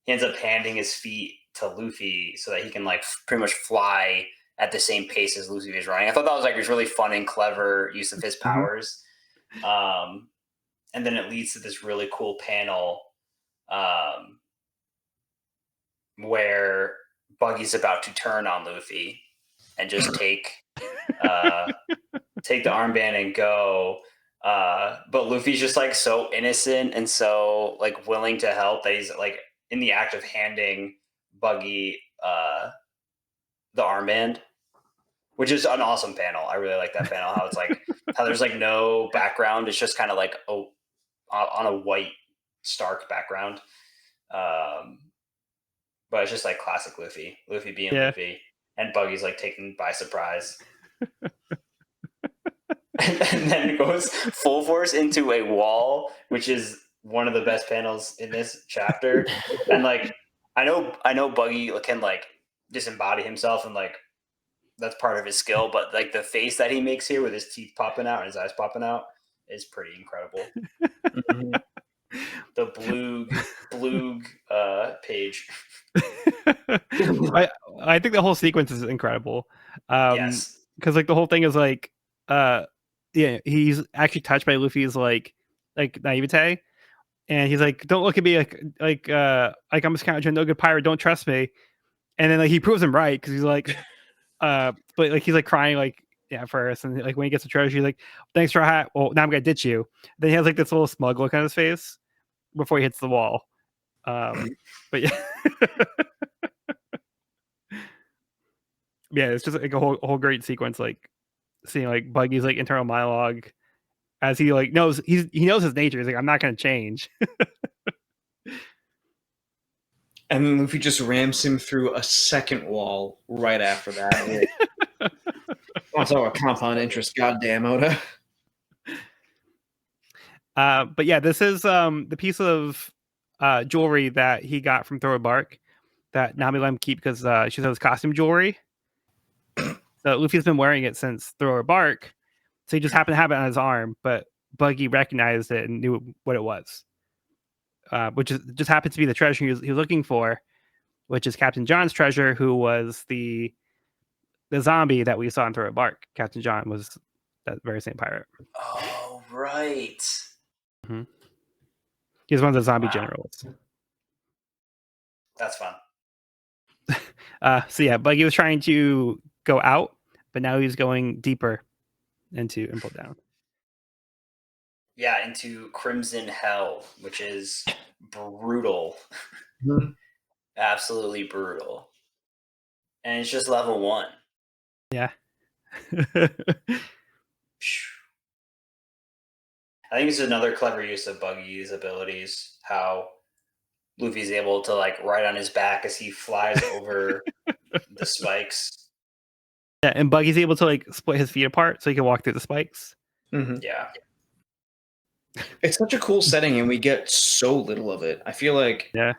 he ends up handing his feet to Luffy so that he can like pretty much fly at the same pace as Luffy is running. I thought that was like this really fun and clever use of his powers. And then it leads to this really cool panel where Buggy's about to turn on Luffy and just take the armband and go. But Luffy's just like so innocent and so like willing to help that he's like in the act of handing Buggy the armband, which is an awesome panel. I really like that panel. How it's like how there's like no background. It's just kind of like on a white stark background. But it's just like classic Luffy being Luffy, and Buggy's like taken by surprise. and then goes full force into a wall, which is one of the best panels in this chapter. And like, I know Buggy can like disembody himself, and like that's part of his skill. But like the face that he makes here with his teeth popping out and his eyes popping out is pretty incredible. The Bloog page. I think the whole sequence is incredible. Yes, because like the whole thing is like, he's actually touched by Luffy's like naivete, and he's like, "Don't look at me like I'm a scoundrel, no good pirate. Don't trust me." And then like he proves him right because he's like, but like he's like crying like first, and like when he gets the treasure, he's like, "Thanks for a hat. Well, now I'm gonna ditch you." Then he has like this little smug look on his face. before he hits the wall. But yeah. Yeah, it's just like a whole great sequence, like seeing like Buggy's like internal monologue as he like knows he knows his nature. He's like, I'm not gonna change. And then Luffy just rams him through a second wall right after that. Want to talk about compound interest? Goddamn, Oda. But yeah, this is the piece of jewelry that he got from Thrower Bark that Nami let him keep because she said it was costume jewelry. So Luffy's been wearing it since Thrower Bark, so he just happened to have it on his arm. But Buggy recognized it and knew what it was, which just happened to be the treasure he was looking for, which is Captain John's treasure, who was the zombie that we saw in Thrower Bark. Captain John was that very same pirate. Oh, right. He's one of the zombie Wow. generals. That's fun. So yeah, Buggy was trying to go out, but now he's going deeper into Impel Down. Yeah, into Crimson Hell, which is brutal. Mhm. Absolutely brutal. And it's just level 1. Yeah. I think it's another clever use of Buggy's abilities, how Luffy's able to like ride on his back as he flies over the spikes. Yeah, and Buggy's able to like split his feet apart so he can walk through the spikes. Mhm. Yeah. It's such a cool setting, and we get so little of it. I feel like Yeah.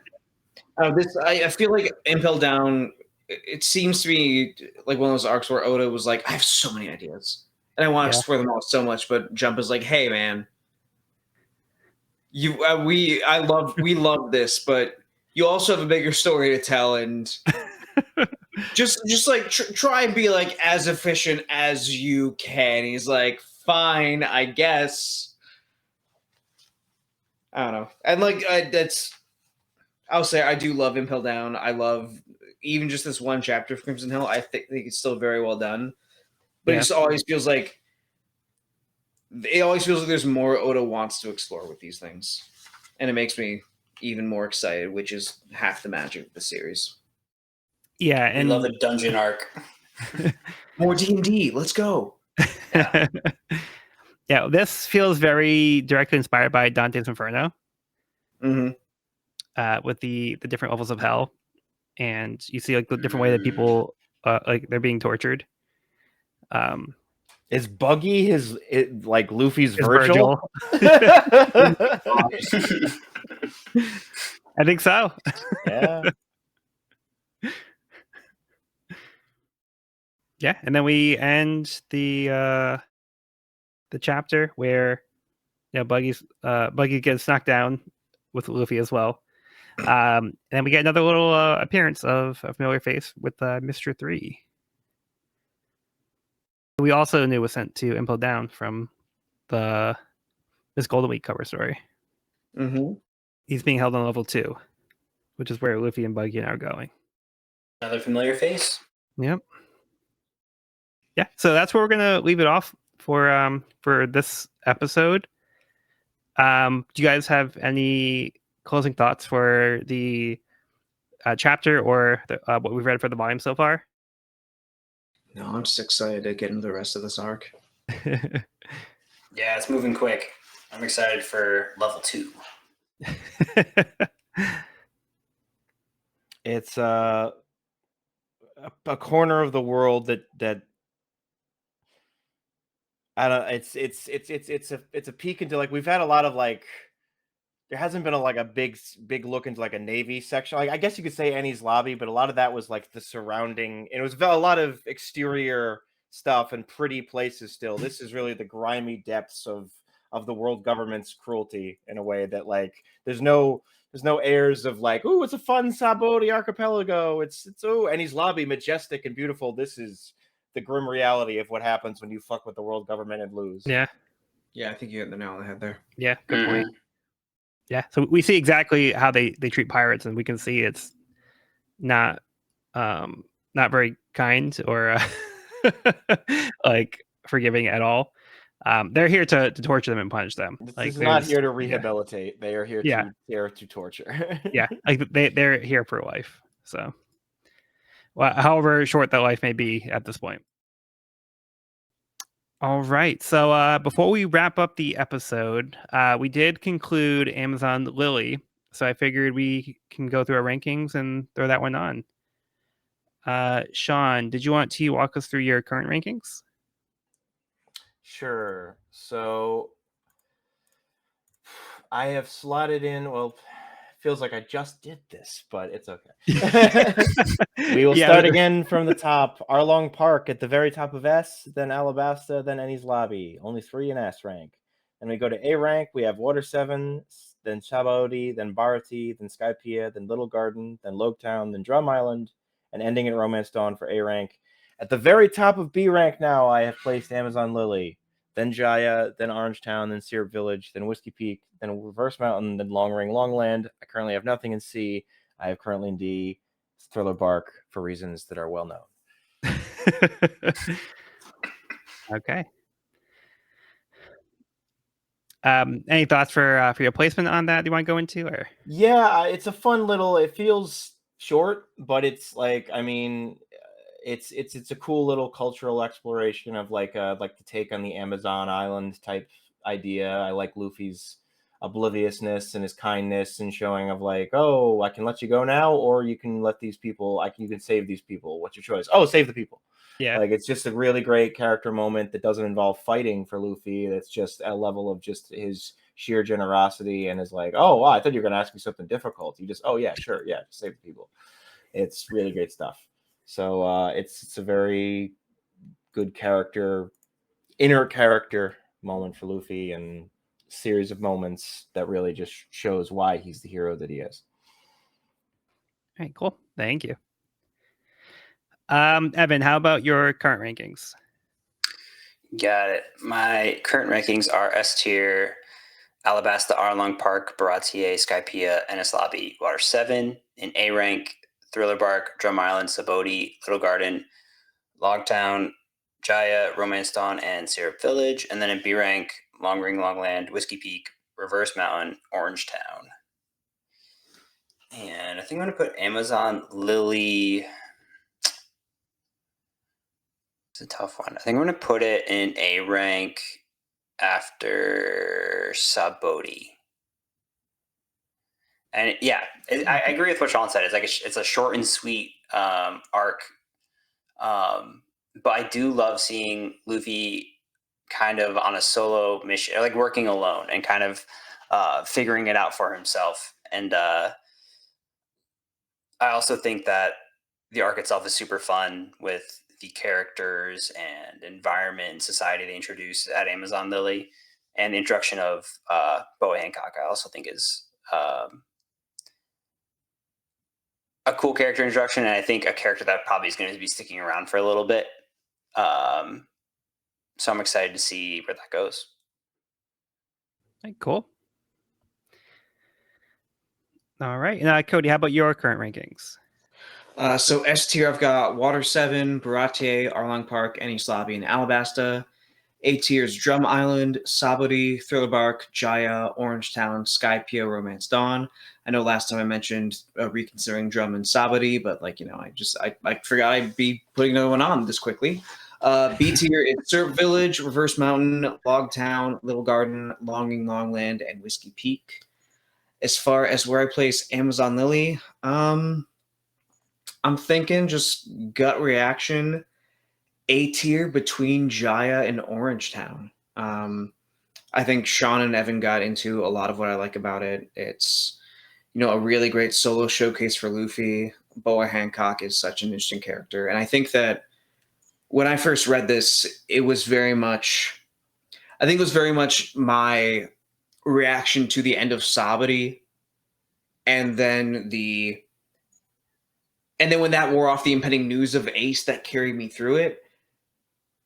I feel like Impel Down. It seems to be like one of those arcs where Oda was like, "I have so many ideas, and I want to Yeah. explore them all so much." But Jump is like, "Hey, man, we love this, but you also have a bigger story to tell, and just like try and be like as efficient as you can." He's like, "Fine, I guess." I don't know, and like I'll say I do love Impel Down. I love even just this one chapter of Crimson Hill. I think it's still very well done, but Yeah. it just always feels like there's more Oda wants to explore with these things, and it makes me even more excited, which is half the magic of the series. Yeah, I and love the dungeon arc. More D&D. Let's go. Yeah. yeah, this feels very directly inspired by Dante's Inferno, Mm-hmm. with the different levels of hell, and you see like the different way that people like they're being tortured. Is Buggy like Luffy's Is Virgil? I think so. Yeah. Yeah, and then we end the chapter where Buggy gets knocked down with Luffy as well. And then we get another little appearance of a familiar face with Mr. 3. We also knew was sent to Impel Down from this Golden Week cover story. Mm-hmm. He's being held on level 2, which is where Luffy and Buggy are going. Another familiar face. Yep. Yeah, so that's where we're gonna leave it off for this episode. Do you guys have any closing thoughts for the chapter or what we've read for the volume so far? No, I'm just excited to get into the rest of this arc. Yeah, it's moving quick. I'm excited for level 2. It's a corner of the world that I don't. It's a peek into like we've had a lot of like. There hasn't been a big look into like a Navy section. Like I guess you could say Annie's Lobby, but a lot of that was like the surrounding. And it was a lot of exterior stuff and pretty places. Still, this is really the grimy depths of the world government's cruelty in a way that like there's no airs of like, oh, it's a fun Saboti archipelago. It's Annie's Lobby, majestic and beautiful. This is the grim reality of what happens when you fuck with the world government and lose. Yeah. Yeah, I think you hit the nail on the head there. Yeah, good point. Yeah, so we see exactly how they treat pirates, and we can see it's not very kind or like forgiving at all. They're here to torture them and punish them. This Like is not there's here to yeah, rehabilitate. They are here Yeah. to torture. yeah, like they're here for life. So, well, however short that life may be at this point. All right. So before we wrap up the episode, we did conclude Amazon Lily. So I figured we can go through our rankings and throw that one on. Sean, did you want to walk us through your current rankings? Sure. So I have slotted in. Well, feels like I just did this, but it's okay. We will Yeah, start again from the top. Arlong Park at the very top of S, then Alabasta, then Ennie's Lobby. Only 3 in S rank. Then we go to A rank. We have Water 7, then Chabody, then Bharati, then Skypiea, then Little Garden, then Logetown, then Drum Island, and ending at Romance Dawn for A rank. At the very top of B rank now, I have placed Amazon Lily, then Jaya, then Orangetown, then Syrup Village, then Whiskey Peak, then Reverse Mountain, then Long Ring Longland. I currently have nothing in C. I have currently in D Thriller Bark for reasons that are well known. Okay. Any thoughts for your placement on that? Do you want to go into or? Yeah, it's a fun little. It feels short, but it's like, I mean, it's a cool little cultural exploration of like the take on the Amazon island type idea. I like Luffy's obliviousness and his kindness and showing of like, oh, I can let you go now, or you can let these people. You can save these people. What's your choice? Oh, save the people. Yeah. Like, it's just a really great character moment that doesn't involve fighting for Luffy. That's just a level of just his sheer generosity and is like, oh, wow, I thought you were going to ask me something difficult. You just, oh, yeah, sure. Yeah, just save the people. It's really great stuff. So it's a very good inner character moment for Luffy, and series of moments that really just shows why he's the hero that he is. All right, cool. Thank you. Evan, how about your current rankings? Got it. My current rankings are S tier, Alabasta, Arlong Park, Baratier, Skypiea, Ennis Lobby, Water 7. In A rank, Thriller Bark, Drum Island, Saboti, Little Garden, Logtown, Jaya, Romance Dawn, and Syrup Village. And then in B rank, Long Ring Longland, Whiskey Peak, Reverse Mountain, Orangetown. And I think I'm going to put Amazon Lily. It's a tough one. I think I'm going to put it in A rank after Saboti. And yeah, I agree with what Sean said. It's like it's a short and sweet arc. But I do love seeing Luffy kind of on a solo mission, like working alone and kind of figuring it out for himself. And I also think that the arc itself is super fun with the characters and environment and society they introduce at Amazon Lily, and the introduction of Boa Hancock. I also think is a cool character introduction, and I think a character that probably is going to be sticking around for a little bit. So I'm excited to see where that goes. All right, cool. All right. And Cody, how about your current rankings? So S tier, I've got Water 7, Baratier, Arlong Park, Ennis Lobby, and Alabasta. A tier is Drum Island, Saboti, Thriller Bark, Jaya, Orangetown, Skypiea, Romance Dawn. I know last time I mentioned reconsidering Drum and Saboti, but I forgot I'd be putting another one on this quickly. B tier is Syrup Village, Reverse Mountain, Logtown, Little Garden, Longing Longland, and Whiskey Peak. As far as where I place Amazon Lily, I'm thinking just gut reaction, A tier between Jaya and Orangetown. I think Sean and Evan got into a lot of what I like about it. It's, a really great solo showcase for Luffy. Boa Hancock is such an interesting character. And I think that when I first read this, it was very much my reaction to the end of Sabati, and then when that wore off, the impending news of Ace that carried me through it,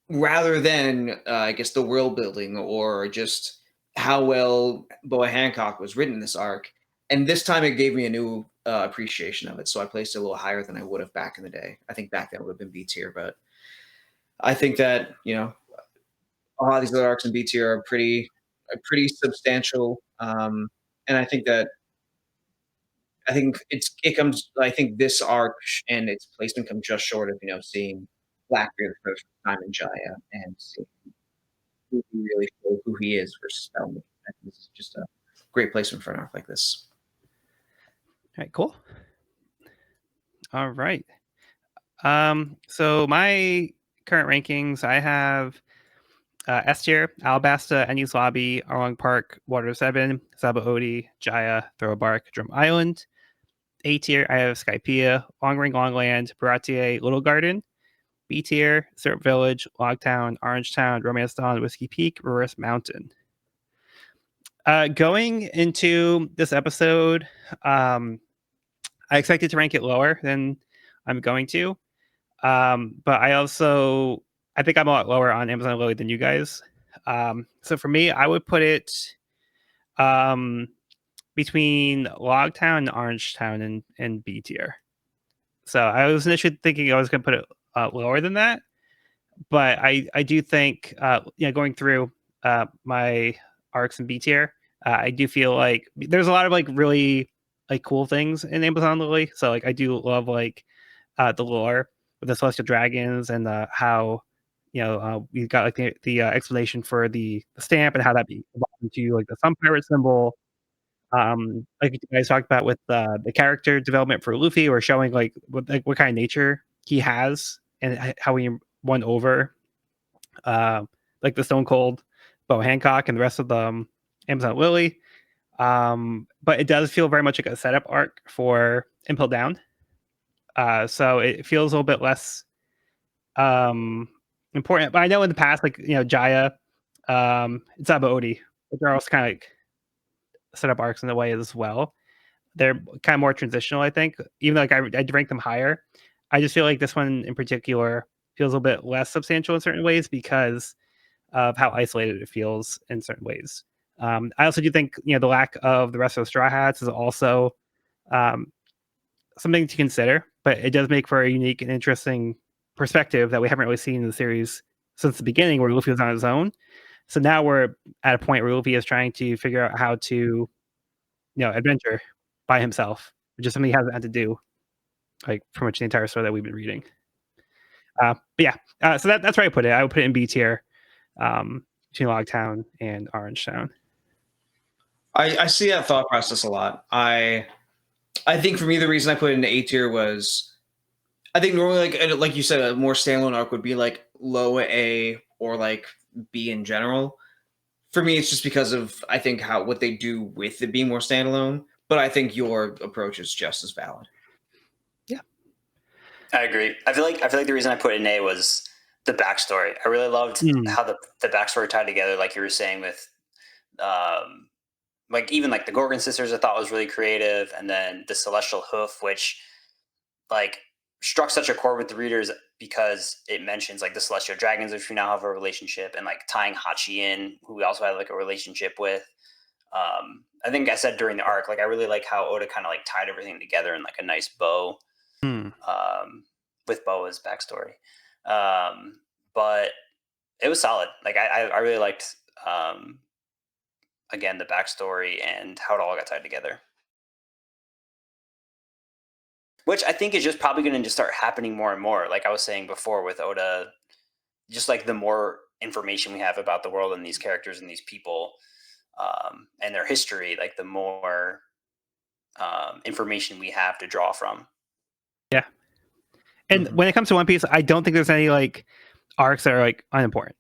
rather than I guess the world building or just how well Boa Hancock was written in this arc. And this time it gave me a new appreciation of it, so I placed it a little higher than I would have back in the day. I think back then it would have been B tier, but I think that a lot of these other arcs in B tier are pretty substantial, and I think I think this arc and its placement comes just short of seeing Blackbeard for the first time in Jaya and seeing who he really shows who he is versus Bellamy. I think this is just a great placement for an arc like this. All right, cool. All right. So my current rankings, I have S tier, Alabasta, Ennis Lobby, Arlong Park, Water 7, Saba Odi, Jaya, Thoroughbark, Drum Island. A tier, I have Skypiea, Long Ring Longland, Baratier, Little Garden. B tier, Syrup Village, Logtown, Orangetown, Romance Dawn, Whiskey Peak, Reverse Mountain. Going into this episode, I expected to rank it lower than I'm going to. But I think I'm a lot lower on Amazon Lily than you guys. So for me, I would put it between Logtown and Orangetown and B tier. So I was initially thinking I was going to put it lower than that, but I do think going through my arcs in B tier, I do feel like there's a lot of like really like cool things in Amazon Lily. So like I do love like the lore with the celestial dragons and how we got like the explanation for the stamp and how that evolved into like the sun pirate symbol. Like you guys talked about with the character development for Luffy, or showing like what kind of nature he has and how he won over like the Stone Cold Bo Hancock and the rest of the Amazon Lily. But it does feel very much like a setup arc for Impel Down. So it feels a little bit less important. But I know in the past, like Jaya, Zaba Odi, which are also kind of like setup arcs in a way as well. They're kind of more transitional, I think. Even though like I'd rank them higher, I just feel like this one in particular feels a little bit less substantial in certain ways because of how isolated it feels in certain ways. I also do think the lack of the rest of the Straw Hats is also something to consider, but it does make for a unique and interesting perspective that we haven't really seen in the series since the beginning, where Luffy was on his own. So now we're at a point where Luffy is trying to figure out how to, adventure by himself, which is something he hasn't had to do, like pretty much the entire story that we've been reading. But yeah, so that's where I put it. I would put it in B tier, between Logtown and Orangetown. I see that thought process a lot. I think for me, the reason I put it in A tier was, I think normally, like you said, a more standalone arc would be like low A or like B in general. For me, it's just because of, I think, what they do with it being more standalone. But I think your approach is just as valid. Yeah, I agree. I feel like the reason I put it in A was the backstory. I really loved how the backstory tied together, like you were saying, with like even like the Gorgon sisters, I thought was really creative, and then the Celestial Hoof, which like struck such a chord with the readers because it mentions like the Celestial Dragons, which we now have a relationship, and like tying Hachi in, who we also had like a relationship with. I think I said during the arc, like I really like how Oda kind of like tied everything together in like a nice bow, with Boa's backstory. But it was solid. Like I really liked again the backstory and how it all got tied together, which I think is just probably going to just start happening more and more. Like I was saying before with Oda, just like the more information we have about the world and these characters and these people and their history, like the more information we have to draw from. Yeah. And when it comes to One Piece, I don't think there's any like arcs that are like unimportant.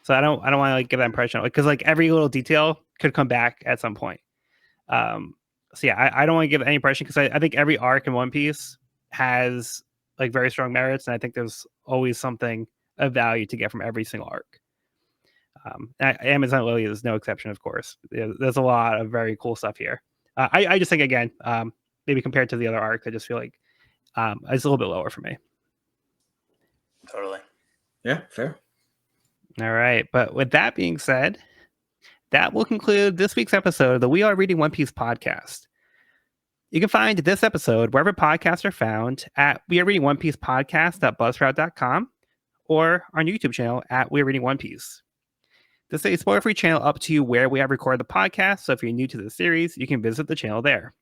So I don't want to like give that impression, because like every little detail could come back at some point. So yeah, I don't want to give any impression, because I think every arc in One Piece has like very strong merits, and I think there's always something of value to get from every single arc. Amazon Lily is no exception, of course. There's a lot of very cool stuff here. I just think, again, maybe compared to the other arcs, I just feel like it's a little bit lower for me. Totally. Yeah, fair. All right. But with that being said, that will conclude this week's episode of the We Are Reading One Piece podcast. You can find this episode wherever podcasts are found at We Are Reading One Piece podcast.buzzsprout.com or our YouTube channel at We Are Reading One Piece. This is a spoiler-free channel up to where we have recorded the podcast, so if you're new to the series, you can visit the channel there.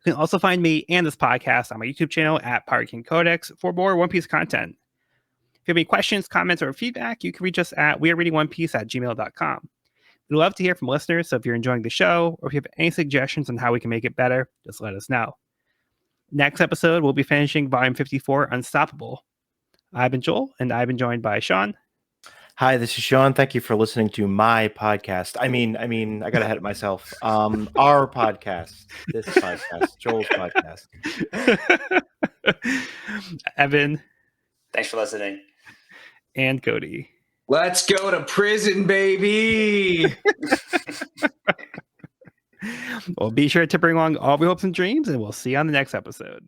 You can also find me and this podcast on my YouTube channel at Pirate King Codex for more One Piece content. If you have any questions, comments, or feedback, you can reach us at wearereadingonepiece@gmail.com. We'd love to hear from listeners, so if you're enjoying the show, or if you have any suggestions on how we can make it better, just let us know. Next episode, we'll be finishing Volume 54, Unstoppable. I've been Joel, and I've been joined by Sean. Hi, this is Sean. Thank you for listening to my podcast. I mean, I got ahead of myself. Our podcast, this podcast, Joel's podcast. Evan. Thanks for listening. And Cody. Let's go to prison, baby. Well, be sure to bring along all of your hopes and dreams, and we'll see you on the next episode.